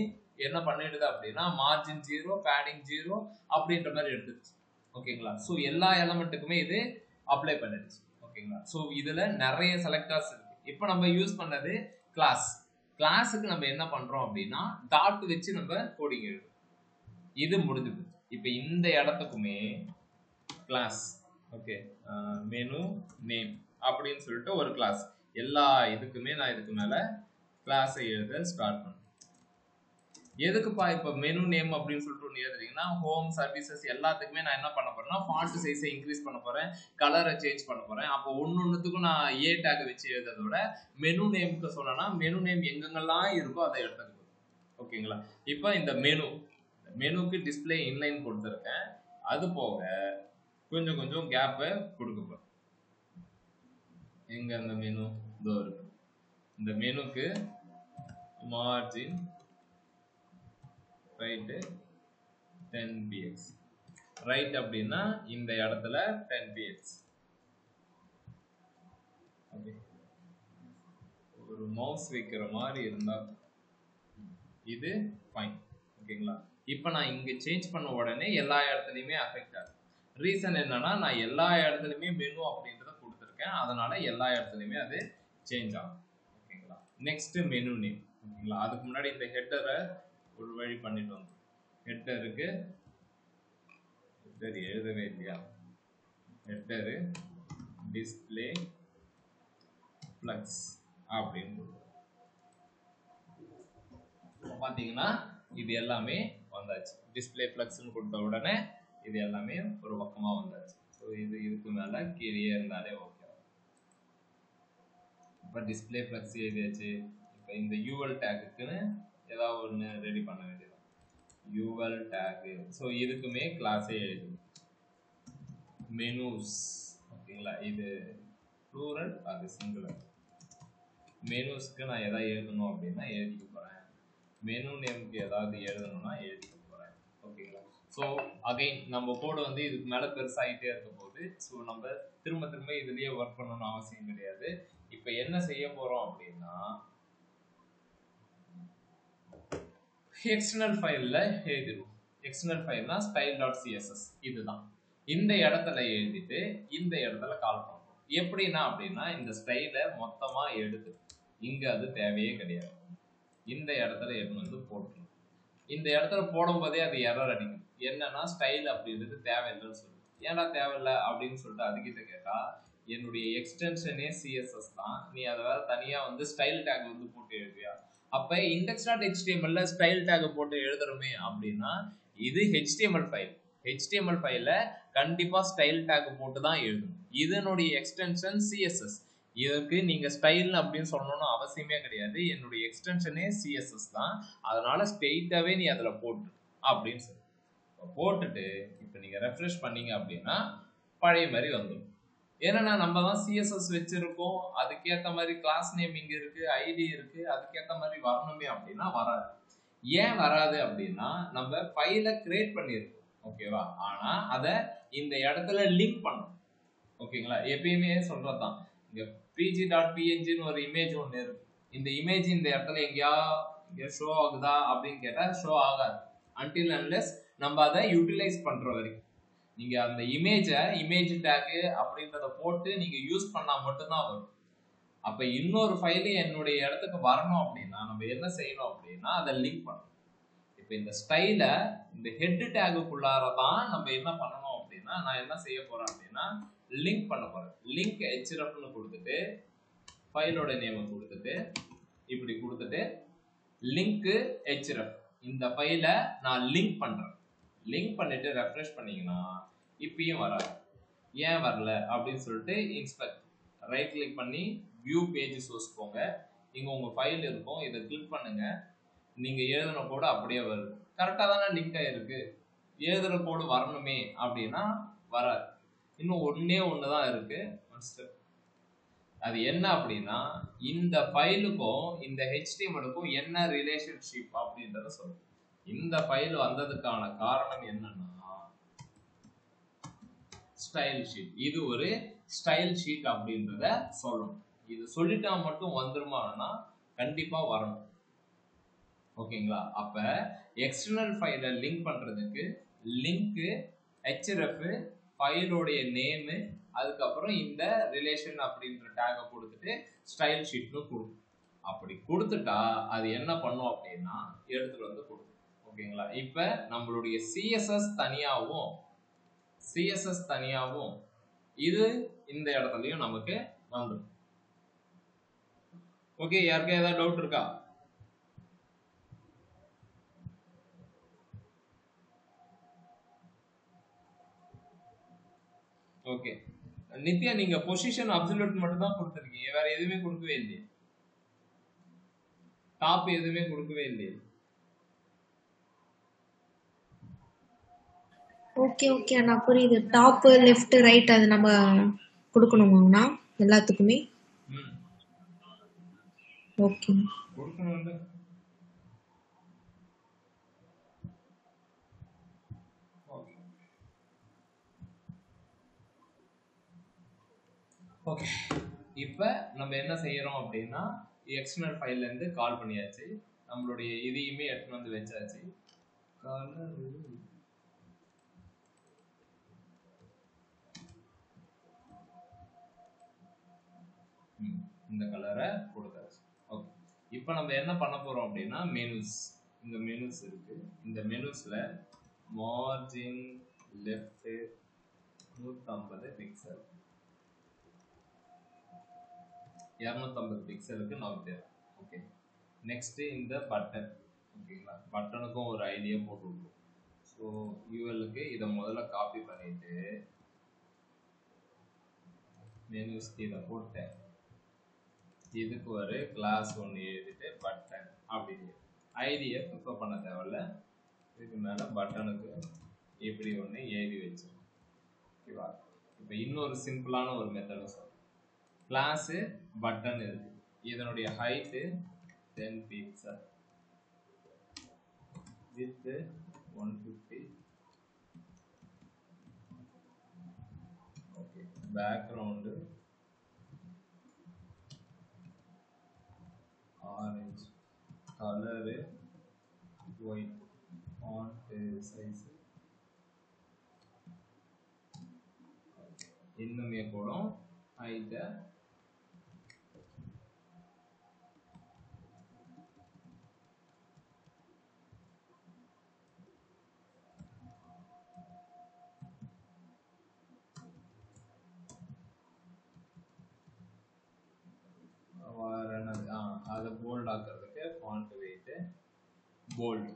என்ன பண்ணிடுது அப்படின்னா மார்ஜின் 0 பேடிங் 0 அப்படின்ற மாதிரி எடுத்துச்சு ஓகேங்களா? ஸோ எல்லா எலிமெண்ட்டுக்குமே இது அப்ளை பண்ணிடுச்சு ஓகேங்களா? ஸோ இதுல நிறைய செலக்டர்ஸ் இருக்கு. இப்போ நம்ம யூஸ் பண்ணது கிளாஸுக்கு நம்ம என்ன பண்றோம் அப்படின்னா டாட் வச்சு நம்ம கோடிங் எழுதுறோம். இது முடிஞ்சது. இப்போ இந்த இடத்துக்குமே கிளாஸ் ஓகே மெனு நேம் அப்படின்னு சொல்லிட்டு ஒரு கிளாஸ், எல்லா இதுக்குமே நான் இதுக்கு மேல கிளாஸை எழுத ஸ்டார்ட் பண்ணேன். எதுக்குப்பா இப்ப மெனு நேம் அப்படின்னு சொல்லிட்டு ஒன்று எழுதுறீங்கன்னா ஹோம் சர்வீசஸ் எல்லாத்துக்குமே நான் என்ன பண்ண போறேன்னா ஃபாண்ட் சைஸை இன்க்ரீஸ் பண்ண போறேன், கலரை சேஞ்ச் பண்ண போறேன். அப்போ ஒன்னொன்னுத்துக்கும் நான் ஏ டேக் வச்சு எழுதுறத விட மெனு நேமுக்கு சொன்னா மெனு நேம் எங்கெங்கெல்லாம் இருக்கோ அதை எடுத்துக்க ஓகேங்களா? இப்போ இந்த மெனுக்கு டிஸ்பிளே இன்லைன் கொடுத்துருக்கேன். அது போக கொஞ்சம் கொஞ்சம் கேப்பை கொடுக்க போறேன். எங்க அந்த மெனு இதோ இருக்கு. இந்த மெனுக்கு மார்ஜின் ரைட் 10 px ரைட் அப்படின்னா இந்த இடத்துல 10 px ஓகே. ஒரு மவுஸ் வைக்கிற மாதிரி இருந்தா இது ஃபைன் ஓகேங்களா? இப்போ நான் இங்க சேஞ்ச் பண்ண உடனே எல்லா இடத்துலயுமே அஃபெக்ட் ஆகுது. ரீசன் என்னன்னா நான் எல்லா இடத்துலயுமே மெனு அப்படின்றத கொடுத்துருக்கேன், அதனால எல்லா இடத்துலயுமே அது சேஞ்ச் ஆகும் ஓகேங்களா? நெக்ஸ்ட் மெனு நேம் ஓகேங்களா? அதுக்கு முன்னாடி இந்த ஹெட்டரை ஒரு வழி பண்ணிட்டு வந்தோம். ஹெட்டருக்கு ஹெட்டர் எழுதவே இல்லையா? ஹெட்டரு டிஸ்பிளே ஃப்ளக்ஸ் அப்படின்னு பார்த்தீங்கன்னா இது எல்லாமே வந்தாச்சு. டிஸ்பிளே ஃப்ளக்ஸ்னு கொடுத்த உடனே இது எல்லாமே ஒரு பக்கமா வந்தாச்சு. ஸோ இதுக்கு மேல கீழே இருந்தாலே ஓகே. இப்போ டிஸ்பிளே ஃப்ளக்ஸ் எழுதியாச்சு. இப்போ இந்த UL டேக்குன்னு ஏதாவது ஒன்று ரெடி பண்ண வேண்டியது. UL take. ஸோ இதுக்குமே கிளாஸே எழுதும். மெனுஸ் ஓகேங்களா? இது ப்ளூரல், அது சிங்குலர். மெனுஸ்க்கு நான் எதாவது எழுதணும் அப்படின்னா எழுதிக்க போறேன். மெனு நேமுக்கு ஏதாவது எழுதணும்னா எழுதிக்க போறேன் ஓகேங்களா? ஸோ அகைன் நம்ம கோடு வந்து இதுக்கு மேல பெருசாகிட்டே இருக்க போகுது. ஸோ நம்ம திரும்ப திரும்ப இதுலயே ஒர்க் பண்ணணும்னு அவசியம் கிடையாது. இப்போ என்ன செய்ய போறோம் அப்படின்னா எக்ஸ்டர்னல் ஃபைல்ல எழுதிடுவோம். எக்ஸ்டர்னல் ஃபைல்னா style.css இதுதான். இந்த இடத்துல எழுதிட்டு இந்த இடத்துல கால் பண்ணுவோம். எப்படின்னா அப்படின்னா இந்த ஸ்டைலை மொத்தமா எடுத்து இங்க அது தேவையே கிடையாது. இந்த இடத்துல எடுத்து வந்து போட்டுரும். இந்த இடத்துல போடும்போதே அது எரர் அடிக்கும். என்னன்னா ஸ்டைல் அப்படின்றது தேவையில்லைன்னு சொல்லுது. ஏன்டா தேவையில்லை அப்படின்னு சொல்லிட்டு அதுக்கிட்ட கேட்டா, என்னுடைய எக்ஸ்டென்ஷனே சிஎஸ்எஸ் தான், நீ அதை வேற தனியா வந்து ஸ்டைல் டேக் வந்து போட்டு எழுதுவியா? அப்ப index.html ஸ்டைல் டேக் போட்டு எழுதுறோமே அப்படின்னா இது HTML ஃபைல். HTML ஃபைல கண்டிப்பா ஸ்டைல் டேக் போட்டு தான் எழுதணும். இதனுடைய எக்ஸ்டென்ஷன் CSS. இதுக்கு நீங்க ஸ்டைல் அப்படின்னு சொல்லணும்னு அவசியமே கிடையாது. என்னுடைய எக்ஸ்டென்ஷனே CSS தான். அதனால ஸ்ட்ரெயிட்டாவே நீ அதுல போட்டு அப்படின்னு சொல்லு. போட்டுட்டு இப்போ நீங்க ரெஃப்ரெஷ் பண்ணீங்க அப்படின்னா பழைய மாதிரி வந்துடும். ஏன்னா நம்ம தான் சிஎஸ்எஸ் வச்சிருக்கோம், அதுக்கேற்ற மாதிரி கிளாஸ் நேம் இங்க இருக்கு, ஐடி இருக்கு, அதுக்கேற்ற மாதிரி வரணுமே அப்படின்னா வராது. ஏன் வராது அப்படின்னா நம்ம ஃபைலை கிரியேட் பண்ணியிருக்கோம், ஓகேவா? ஆனா அதை இந்த இடத்துல லிங்க் பண்ணணும், ஓகேங்களா? எப்பயுமே சொல்றதுதான், இங்க pg.pngன்னு ஒரு இமேஜ் ஒன்று இருக்கு. இந்த இமேஜ் இந்த இடத்துல எங்கேயா இங்க ஷோ ஆகுதா அப்படின்னு கேட்டா ஷோ ஆகாது, அன்டில் அன்லெஸ் நம்ம அதை யூட்டிலைஸ் பண்ற வரைக்கும். நீங்க அந்த இமேஜ் டேக் அப்படின்றத போட்டு நீங்க யூஸ் பண்ணா மட்டும்தான் வரும். அப்ப இன்னொரு ஃபைல் என்னுடைய இடத்துக்கு வரணும் அப்படின்னா நம்ம என்ன செய்யணும் அப்படின்னா அதை லிங்க் பண்ணணும். இப்ப இந்த ஸ்டைல இந்த ஹெட் டேக்குள்ளாரதான் நம்ம என்ன பண்ணணும் அப்படின்னா, நான் என்ன செய்ய போறேன் அப்படின்னா லிங்க் பண்ண போறேன். லிங்க் hrefன்னு கொடுத்துட்டு ஃபைலோட நேமை கொடுத்துட்டு இப்படி கொடுத்துட்டு லிங்க் href இந்த ஃபைலை நான் லிங்க் பண்றேன். லிங்க் பண்ணிட்டு ரெஃப்ரெஷ் பண்ணீங்கன்னா இப்பயும் வராது. ஏன் வரல அப்படின்னு சொல்லிட்டு இன்ஸ்பெக்ட் ரைட் கிளிக் பண்ணி வியூ பேஜ் சோர்ஸ் போங்க. இங்க உங்க ஃபைல் இருக்கும், இதை கிளிக் பண்ணுங்க. நீங்க எழுதுன கோடு அப்படியே வருது. கரெக்டா தானே லிங்க் ஆயிருக்கு. எழுதுற கோடு வரணுமே அப்படின்னா வராது. இன்னும் ஒண்ணுதான் இருக்கு. அது என்ன அப்படின்னா இந்த ஃபைலுக்கும் இந்த HTML-க்கும் என்ன ரிலேஷன்ஷிப் அப்படின்றத சொல்லுங்க. இந்த ஃபைல் வந்ததுக்கான காரணம் என்னன்னா ஸ்டைல் ஷீட். இது ஒரு ஸ்டைல் ஷீட் அப்படின்றத சொல்லணும். இது சொல்லிட்டா மட்டும் வந்துருமானா கண்டிப்பா வரணும், ஓகேங்களா? அப்ப எக்ஸ்டர்னல் ஃபைலை லிங்க் பண்றதுக்கு லிங்க் href ஃபைலோடைய நேம், அதுக்கப்புறம் இந்த ரிலேஷன் அப்படின்ற டேகை கொடுத்துட்டு ஸ்டைல் ஷீட்னு கொடுக்கும். அப்படி கொடுத்துட்டா அது என்ன பண்ணும் அப்படின்னா எடுத்துட்டு வந்து கொடுக்கும், ஓகேங்களா? இப்ப நம்மளுடைய சிஎஸ்எஸ் தனியாவும் இது இந்த இடத்துலயும் நமக்கு வந்துடும். ஓகே, யாருக்கா ஏதாவது டவுட் இருக்கா? ஓகே நித்யா, நீங்க பொசிஷன் அப்சல்யூட் மட்டும் தான் கொடுத்துருக்கீங்க, வேற எதுவுமே கொடுக்கவே இல்லையே. டாப் எதுவுமே கொடுக்கவே இல்லையே. ஓகே ஓகே அண்ணா, புரியுது. டாப் லெஃப்ட் ரைட் அது நம்ம கொடுக்கணுமாங்கண்ணா எல்லாத்துக்குமே? ஓகே கொடுக்கணும்ல. ஓகே, இப்போ நம்ம என்ன செய்யறோம் அப்படின்னா எக்ஸ்டர்னல் ஃபைல்ல இருந்து கால் பண்ணியாச்சு, நம்மளுடைய இதையுமே எடுத்து வந்து வச்சாச்சு. இந்த கலரை கொடுத்தாச்சு. ஓகே, இப்போ நம்ம என்ன பண்ண போறோம் அப்படின்னா மெனுஸ், இந்த மெனுஸ் இருக்கு. இந்த மெனுஸ்ல மார்ஜின் லெஃப்ட் 150 பிக்சல், 250 பிக்சலுக்கு நமக்கு தேவை. ஓகே, நெக்ஸ்ட் இந்த பட்டன், ஓகேங்களா? பட்டனுக்கும் ஒரு ஐடியா போட்டு விடுவோம். ஸோ யூஎல்லுக்கு இதை முதல்ல காப்பி பண்ணிட்டு மெனுஸ்க்கு இதை போட்டேன். இதுக்கு ஒரு கிளாஸ் ஒன்று எழுதிட்டு பட்டன் அப்படின்னு ஐடியை ப்ரிஃபர் பண்ண தேவையில்ல. இதுக்கு மேலே பட்டனுக்கு இப்படி ஒன்று எழுதி வச்சிடும், ஓகேவா? இப்போ இன்னொரு சிம்பிளான ஒரு மெத்தட் சொல்றேன். கிளாஸ் பட்டன் இருக்கு, இதனுடைய height 10 pixel width 150. Okay, background orange, colour white, font size இன்னுமே கூட ஹைட்டை போல்ட்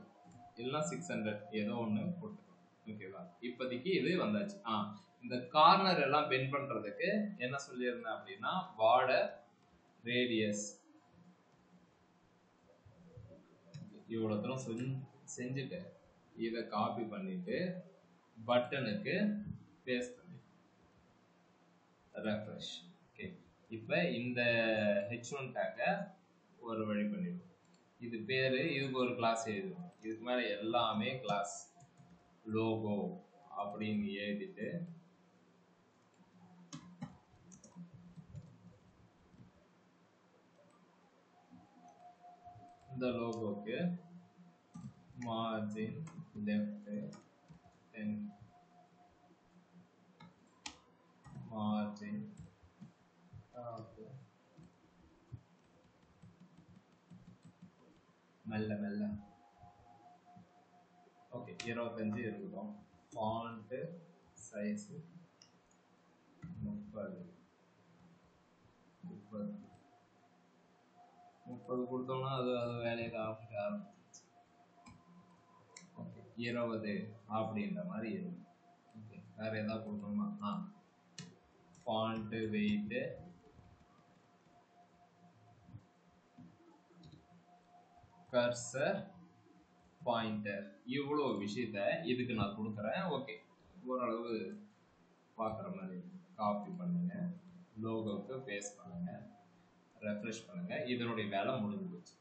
இல்லைன்னா 600 ஏதோ ஒன்று போட்டுக்கலாம். ஓகேவா? இப்போதைக்கு இது வந்தாச்சு. இந்த கார்னர் எல்லாம் பெண்ட் பண்றதுக்கு என்ன சொல்லியிருந்தேன் அப்படின்னா பார்டர் ரேடியஸ் இவ்வளோ தூரம் செஞ்சுட்டு இதை காப்பி பண்ணிட்டு பட்டனுக்கு பேஸ்ட் பண்ணி ரெஃப்ரெஷ். ஓகே, இப்போ இந்த H1 டேக்கை ஒரு வழி பண்ணிடுவோம். இது பேரு, இதுக்கு ஒரு கிளாஸ் எழுதுவோம். இதுக்கு மேலே எல்லாமே கிளாஸ் லோகோ அப்படின்னு எழுதிட்டு இந்த லோகோக்கு மார்ஜின் லெஃப்ட் 10, மார்ஜின் மெல்ல மெல்ல ஓகே 25 இருக்கட்டும். ஃபாண்ட் சைஸ் 30 கொடுத்தோம்னா அது வேலையை ஆரம்பிச்சு ஓகே 20 அப்படின்ற மாதிரி இருக்கும். ஓகே, வேற ஏதாவது கொடுக்கணுமா? ஃபாண்ட் வெயிட் கர்சர் பாயிண்டர் இவ்வளோ விஷயத்த இதுக்கு நான் கொடுக்குறேன். ஓகே, ஓரளவு பார்க்குற மாதிரி காப்பி பண்ணுங்க, லோகோவுக்கு பேஸ்ட் பண்ணுங்க, ரெஃப்ரெஷ் பண்ணுங்க. இதனுடைய வேலை முடிஞ்சு போச்சு.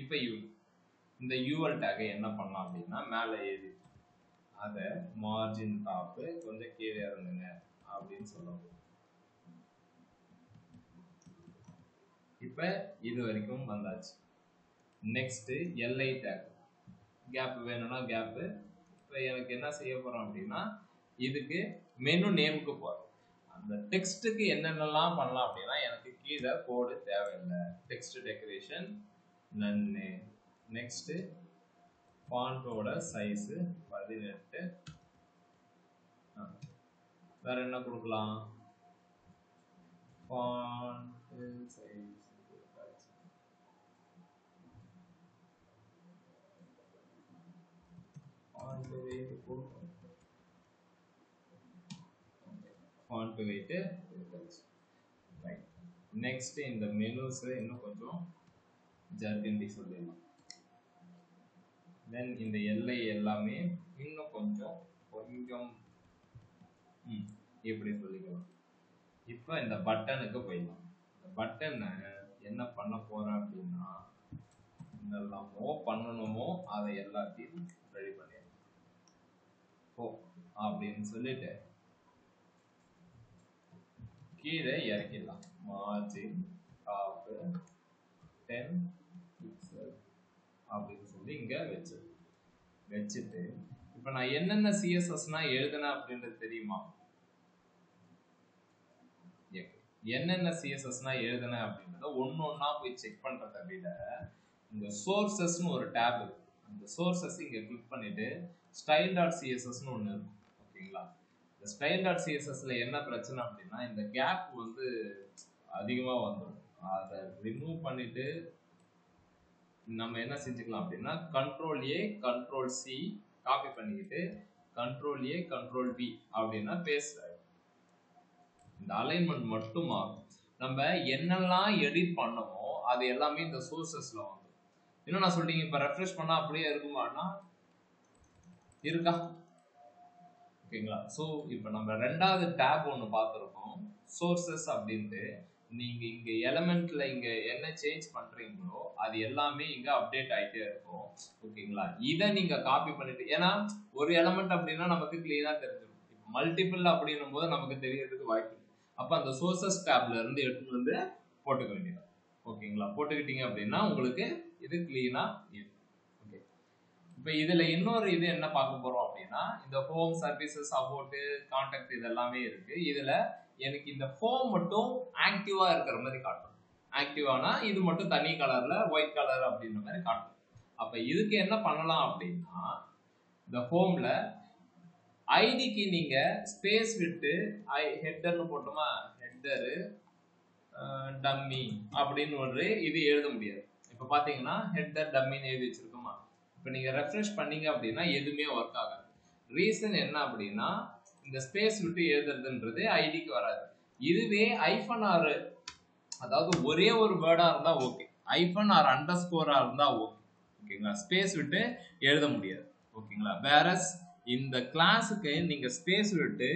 இப்போ இந்த யூஎல் டேக்கை என்ன பண்ணலாம் அப்படின்னா மேலே எழுதி அதை மார்ஜின் டாப்பு கொஞ்சம் கீழே இருந்துங்க அப்படின்னு சொல்லுவோம். இப்போ இது வரைக்கும் வந்தாச்சு. நெக்ஸ்ட் எல்ஐ டேக் கேப் வேணும்னா கேப்பு. இப்போ எனக்கு என்ன செய்ய போறோம் அப்படின்னா இதுக்கு மெனு நேமுக்கு போறோம். அந்த டெக்ஸ்ட்டுக்கு என்னென்னலாம் பண்ணலாம் அப்படின்னா எனக்கு கீழே கோடு தேவையில்லை. Text decoration none. நெக்ஸ்ட் ஃபாண்டோட சைஸ் 18. வேற என்ன கொடுக்கலாம்? Font size font weight right. Next இந்த மெனுஸ் இன்னும் கொஞ்சம் ஜர்கண்டி சொல்லிடலாம். தென் இந்த எல்லை எல்லாமே இன்னும் கொஞ்சம் இப்படி சொல்லிக்கலாம். இப்போ இந்த பட்டனுக்கு போயிடலாம். இந்த பட்டனை என்ன பண்ண போறேன் அப்படின்னா என்னெல்லாமோ பண்ணணுமோ அதை எல்லாத்தையும் ரெடி பண்ணிடலாம். அப்படின்னு சொல்லிட்டு கீழே இறக்கிடலாம். மார்ஜின் டாப் 10 பிக்சல் அப்படின்னு சொல்லி இங்க வச்சுட்டு இப்ப நான் என்னென்ன சிஎஸ்எஸ்னா எழுதுனேன் அப்படின்றது தெரியுமா? என்னென்ன சிஎஸ்எஸ்னா எழுதுனேன் அப்படின்றத ஒன்னொன்னா போய் செக் பண்றதை விட இந்த சோர்சஸ்னு ஒரு டேப் இருக்கு. அந்த சோர்சஸ் இங்க கிளிக் பண்ணிட்டு style.cssன்னு ஒன்று இருக்கும். ஓகேங்களா? இந்த style.cssல என்ன பிரச்சனை அப்படின்னா இந்த கேப் வந்து அதிகமாக வந்துடும். அதை ரிமூவ் பண்ணிட்டு நம்ம என்ன செஞ்சுக்கலாம் அப்படின்னா Ctrl+A Ctrl+C காப்பி பண்ணிக்கிட்டு Ctrl+A Ctrl+V அப்படின்னா பேஸ்ட் ஆகும். இந்த அலைன்மெண்ட் மட்டும் ஆகும். நம்ம என்னெல்லாம் எடிட் பண்ணமோ அது எல்லாமே இந்த சோர்சஸ்ல வந்துடும். இன்னும் நான் சொல்றீங்க இப்ப ரெஃப்ரெஷ் பண்ணா அப்படியே இருக்குமானா இருக்கா? ஓகேங்களா? ஸோ இப்போ நம்ம ரெண்டாவது டேப் ஒன்று பார்த்துருக்கோம் சோர்சஸ் அப்படின்ட்டு. நீங்க இங்க எலமெண்ட்ல இங்க என்ன சேஞ்ச் பண்றீங்களோ அது எல்லாமே இங்க அப்டேட் ஆயிட்டே இருக்கும். ஓகேங்களா? இதை நீங்க காப்பி பண்ணிட்டு, ஏன்னா ஒரு எலமெண்ட் அப்படின்னா நமக்கு கிளியரா தெரிஞ்சிடும். இப்போ மல்டிபிள் அப்படின்னும் போது நமக்கு தெரியறதுக்கு வாய்ப்பு இல்லை. அப்ப அந்த சோர்சஸ் டேப்ல இருந்து எடுத்துட்டு வந்து போட்டுக்க வேண்டியது. ஓகேங்களா? போட்டுக்கிட்டீங்க அப்படின்னா உங்களுக்கு இது கிளீனா இருக்கும். ஓகே, இப்போ இதுல இன்னொரு இது என்ன பார்க்க போறோம் அப்படின்னா இந்த ஹோம் சர்வீசஸ் அபவுட் கான்டாக்ட் இது எல்லாமே இருக்கு. இதுல எனக்கு இந்த ஹோம் மட்டும் ஆக்டிவா இருக்கிற மாதிரி காட்டும். ஆக்டிவானா இது மட்டும் தனி கலர்ல ஒயிட் கலர் அப்படின்ற மாதிரி காட்டும். அப்ப இதுக்கு என்ன பண்ணலாம் அப்படின்னா இந்த ஹோம்ல ஐடிக்கு நீங்க ஸ்பேஸ் விட்டு ஹெட்டர்னு போட்டோமா, ஹெட்டரு டம்மி அப்படின்னு ஒரு இது எழுத முடியாது. இப்ப பாத்தீங்கன்னா ஹெட்டர் டம்மின்னு எழுதி வச்சிருக்கோமா, இப்போ நீங்க ரெஃப்ரெஷ் பண்ணீங்க அப்படின்னா எதுவுமே ஒர்க் ஆகாது. ரீசன் என்ன அப்படின்னா இந்த ஸ்பேஸ் விட்டு எழுதுறதுன்றது ஐடிக்கு வராது. இதுவே ஐஃபன் ஆர் அதாவது ஒரே ஒரு வேர்டா இருந்தா ஓகே, ஐஃபன் ஆர் அண்டர்ஸ்கோரா இருந்தா ஓகே. ஓகேங்களா, ஸ்பேஸ் விட்டு எழுத முடியாது. ஓகேங்களா, வேறஸ் இந்த கிளாஸுக்கு நீங்க ஸ்பேஸ் விட்டு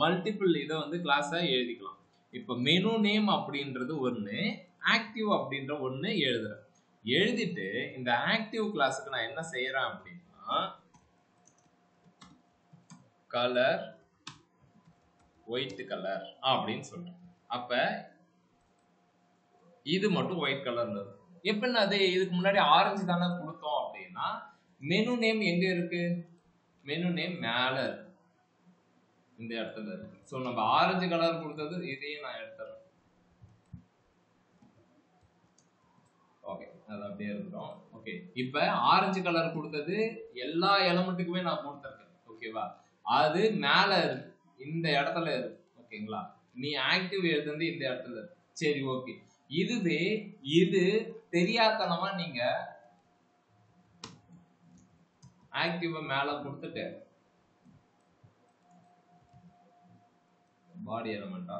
மல்டிபிள் இதை வந்து கிளாஸை எழுதிக்கலாம். இப்போ மெனு நேம் அப்படின்றது ஒன்று, ஆக்டிவ் அப்படின்ற ஒன்று எழுதுறேன். எழுதிட்டு இந்த ஆக்டிவ் கிளாஸுக்கு நான் என்ன செய்யறேன் அப்படின்னா கலர் ஒயிட் கலர் அப்படின்னு சொல்றேன். அப்ப இது மட்டும் ஒயிட் கலர்ல இருக்கும். எப்படின்னா அது இதுக்கு முன்னாடி ஆரஞ்சு தானே கொடுத்தோம் அப்படின்னா மெனு நேம் எங்க இருக்கு? மெனு நேம் மேல இருக்கு, இந்த இடத்துல இருக்கு. ஸோ நம்ம ஆரஞ்சு கலர் கொடுத்தது இதையும் நான் எடுத்துறேன். ஓகே, அது அப்படியே இருக்கட்டும். ஓகே, இப்போ ஆரஞ்சு கலர் கொடுத்தது எல்லா எலமெண்ட்டுக்குமே நான் கொடுத்துருக்கேன். ஓகேவா, அது மேல இருக்கு, இந்த இடத்துல இருக்கு. ஓகேங்களா, நீ ஆக்டிவ் எழுதுறது இந்த இடத்துல இருக்கு. சரி, ஓகே. இதுவே இது தெரியாதனமா நீங்க ஆக்டிவ மேல கொடுத்துட்டு பாடி எலமெண்டா.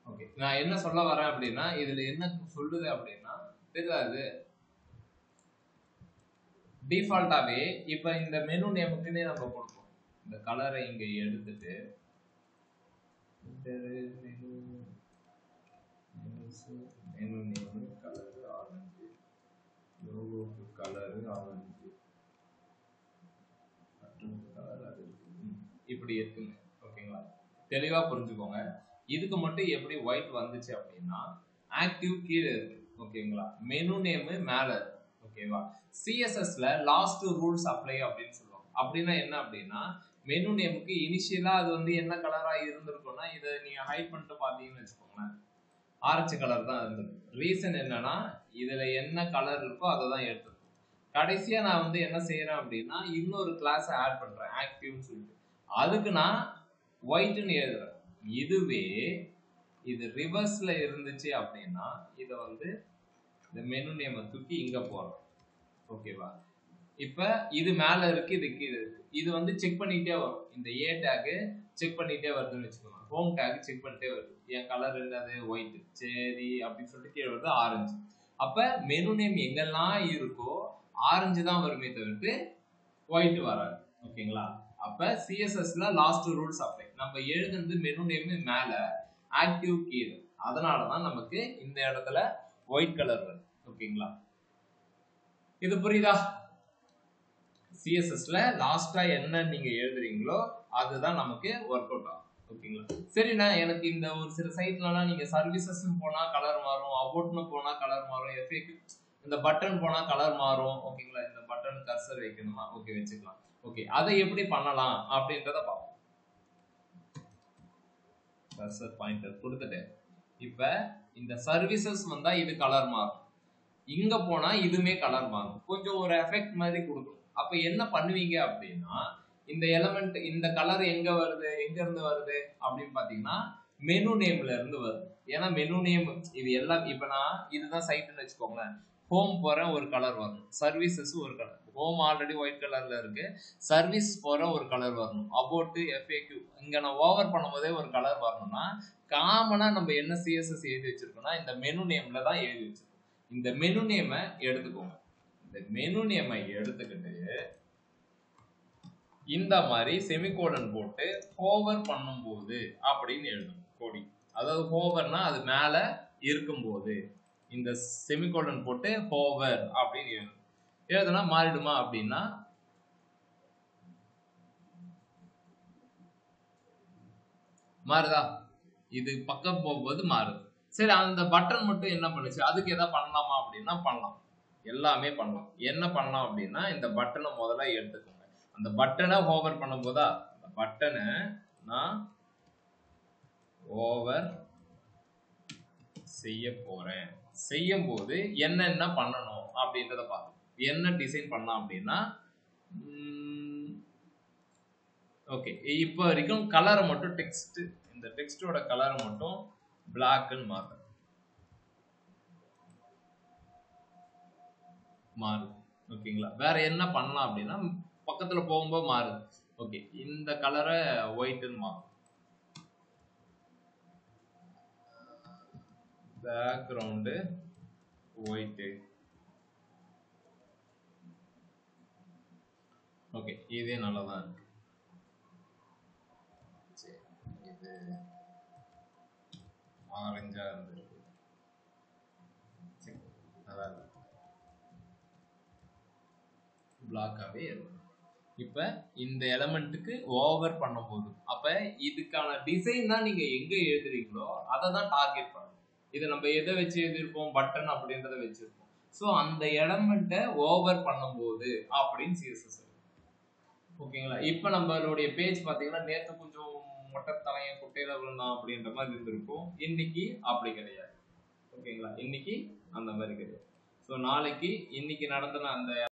ஓகே, நான் என்ன சொல்ல வரேன் அப்படின்னா இதுல என்ன சொல்லுது அப்படின்னா தெரியாது டிஃபால்ட்டாவே இப்ப இந்த மெனு நேமுக்குன்னே நம்ம கொடுப்போம். இந்த கலரை இங்க எடுத்துட்டு மெனு நேம் கலர் ஆரஞ்சு, லோகோக்கு கலர் ஆரஞ்சு, கலர் அது இப்படி இருக்குங்க. ஓகேங்களா, தெளிவா புரிஞ்சுக்கோங்க. இதுக்கு மட்டும் எப்படி ஒயிட் வந்துச்சு அப்படின்னா ஆக்டிவ் கீழே இருக்கு. ஓகேங்களா, மெனு நேம் மேல இருக்கு. ஓகேவா, சிஎஸ்எஸ்ல லாஸ்ட் ரூல்ஸ் அப்ளை அப்படின்னு சொல்லுவாங்க. அப்படின்னா என்ன அப்படின்னா மெனு நேமுக்கு இனிஷியலா அது வந்து என்ன கலரா இருந்திருக்கும்னா இதை நீங்க ஹைட் பண்ணிட்டு பாத்தீங்கன்னு வச்சுக்கோங்களேன், ஆரஞ்சு கலர் தான் இருந்தது. ரீசன் என்னன்னா இதுல என்ன கலர் இருக்கோ அதை தான் எடுத்துருக்கோம். கடைசியா நான் வந்து என்ன செய்யறேன் அப்படின்னா இன்னொரு கிளாஸ் ஆட் பண்றேன் ஆக்டிவ்னு சொல்லிட்டு, அதுக்கு நான் ஒயிட்னு எழுதுறேன். இதுவே இது ரிவர்ஸ்ல இருந்துச்சு அப்படின்னா இதை வந்து இந்த மெனு நேமை தூக்கி இங்க போறோம். ஓகேவா, இப்ப இது மேல இருக்கு, இது கீழே இருக்கு. இது வந்து செக் பண்ணிட்டே வரும். இந்த ஏ டேக் செக் பண்ணிட்டே வருதுன்னு வச்சுக்கோங்க, ஹோம் டேக் செக் பண்ணிட்டே வருது. என் கலர் என்னது ஒயிட், சரி அப்படின்னு சொல்லிட்டு கீழே வருது ஆரஞ்சு. அப்ப மெனு நேம் எங்கெல்லாம் இருக்கோ ஆரஞ்சு தான் வருமே தவிர்த்து ஒயிட் வராது. ஓகேங்களா, அப்ப சிஎஸ்எஸ்ல லாஸ்ட் ரூல்ஸ் அப்ளை. நம்ம எழுதுனது மெனு நேம் மேல, ஆக்டிவ் கீழே, அதனாலதான் நமக்கு இந்த இடத்துல ஒயிட் கலர் வருது. ஓகேங்களா, இது புரியுதா? சிஎஸ்எஸ்ல லாஸ்டா என்ன நீங்க எழுதுறீங்களோ அதுதான் நமக்கு ஒர்க் அவுட் ஆகும். ஓகேங்களா, சரிண்ணா எனக்கு இந்த ஒரு சில சைட்லலாம் நீங்க சர்வீசஸ் போனா கலர் மாறும், அபோட்னு போனா கலர் மாறும், எஃபெக்ட் இந்த பட்டன் போனா கலர் மாறும். ஓகேங்களா, இந்த பட்டன் கர்சர் வைக்கணுமா, ஓகே வச்சுக்கலாம். ஓகே, அதை எப்படி பண்ணலாம் அப்படின்றத பார்ப்போம். கர்சர் பாயிண்டர் கொடுத்துட்டு இப்ப இந்த சர்வீசஸ் வந்தா இது கலர் மாறும், இங்க போனா இதுமே கலர் மாறும், கொஞ்சம் ஒரு எஃபெக்ட் மாதிரி கொடுக்கும். அப்ப என்ன பண்ணுவீங்க அப்படின்னா இந்த எலமெண்ட் இந்த கலர் எங்க வருது, எங்க இருந்து வருது அப்படின்னு பாத்தீங்கன்னா மெனு நேம்ல இருந்து வருது. ஏன்னா மெனு நேம் இது எல்லாம் இப்ப நான் இதுதான் சைட்னு வச்சுக்கோங்களேன், ஹோம் போற ஒரு கலர் வரணும், சர்வீசஸ் ஒரு கலர், ஹோம் ஆல்ரெடி ஒயிட் கலர்ல இருக்கு, சர்வீஸ் போற ஒரு கலர் வரணும், அபோட் எஃப்ஏக்யூ இங்க நான் ஓவர் பண்ணும்போதே ஒரு கலர் வரணும்னா காமனா நம்ம என்ன சிஎஸ்எஸ் எழுதி வச்சிருக்கோம்னா இந்த மெனு நேம்ல தான் எழுதி வச்சிருக்கோம். இந்த மெனு நேமை எடுத்துக்கோங்க. இந்த மெனு நேமை எடுத்துக்கிட்டு இந்த மாதிரி செமிகோலன் போட்டு ஹோவர் பண்ணும்போது அப்படின்னு எழுதணும் கோடி. அதாவது ஹோவர்னா அது மேல இருக்கும்போது இந்த செமிகோலன் போட்டு ஹோவர் அப்படின்னு எழுதணும். எழுதுனா மாறிடுமா அப்படின்னா மாறுதா, இது பக்கம் போகும்போது மாறுது. சரி, அந்த பட்டன் மட்டும் என்ன பண்ணுச்சு, அதுக்கு எதாவது பண்ணலாமா அப்படின்னா பண்ணலாம், எல்லாமே பண்ணலாம். என்ன பண்ணலாம் அப்படின்னா இந்த பட்டனை முதல்ல எடுத்துக்கோங்க. அந்த பட்டனை ஓவர் பண்ணும் போதா அந்த பட்டனை நான் ஓவர் செய்ய போறேன். செய்யும் போது என்னென்ன பண்ணணும் அப்படின்றத பார்க்கணும். என்ன டிசைன் பண்ணலாம் அப்படின்னா ஓகே, இப்போ வரைக்கும் கலரை மட்டும் டெக்ஸ்ட், இந்த டெக்ஸ்டோட கலரை மட்டும் பிளாக்னு மாற்றணும். மாறுது. ஓகேங்களா? வேற என்ன பண்ணலாம் அப்படின்னா பக்கத்துல போகும்போது மாறுது. ஓகே, இந்த கலரை ஒயிட்னு மாறும். Background white. ஓகே, இதே நல்லா தான் இருக்கு. சரி, இது ஆரஞ்சா இருந்திருக்கு. சரி, அதான் பிளாக்காவே இருக்கும். இப்ப இந்த எலமெண்ட்டுக்கு ஓவர் பண்ணும்போது அப்ப இதுக்கான டிசைன் தான் நீங்க எங்க எழுதுறீங்களோ அதை தான் டார்கெட் பண்ணணும். இதை நம்ம எதை வச்சு எழுதியிருப்போம், பட்டன் அப்படின்றத வச்சிருப்போம். ஸோ அந்த எலமெண்ட்டை ஓவர் பண்ணும்போது அப்படின்னு சிஎஸ்எஸ். ஓகேங்களா? இப்ப நம்மளுடைய பேஜ் பாத்தீங்கன்னா நேற்று கொஞ்சம் மொட்டை தலையன் குட்டையில விழுந்தான் அப்படின்ற மாதிரி இருந்திருக்கும். இன்னைக்கு அப்படி கிடையாது. ஓகேங்களா? இன்னைக்கு அந்த மாதிரி கிடையாது. ஸோ நாளைக்கு இன்னைக்கு நடத்தின அந்த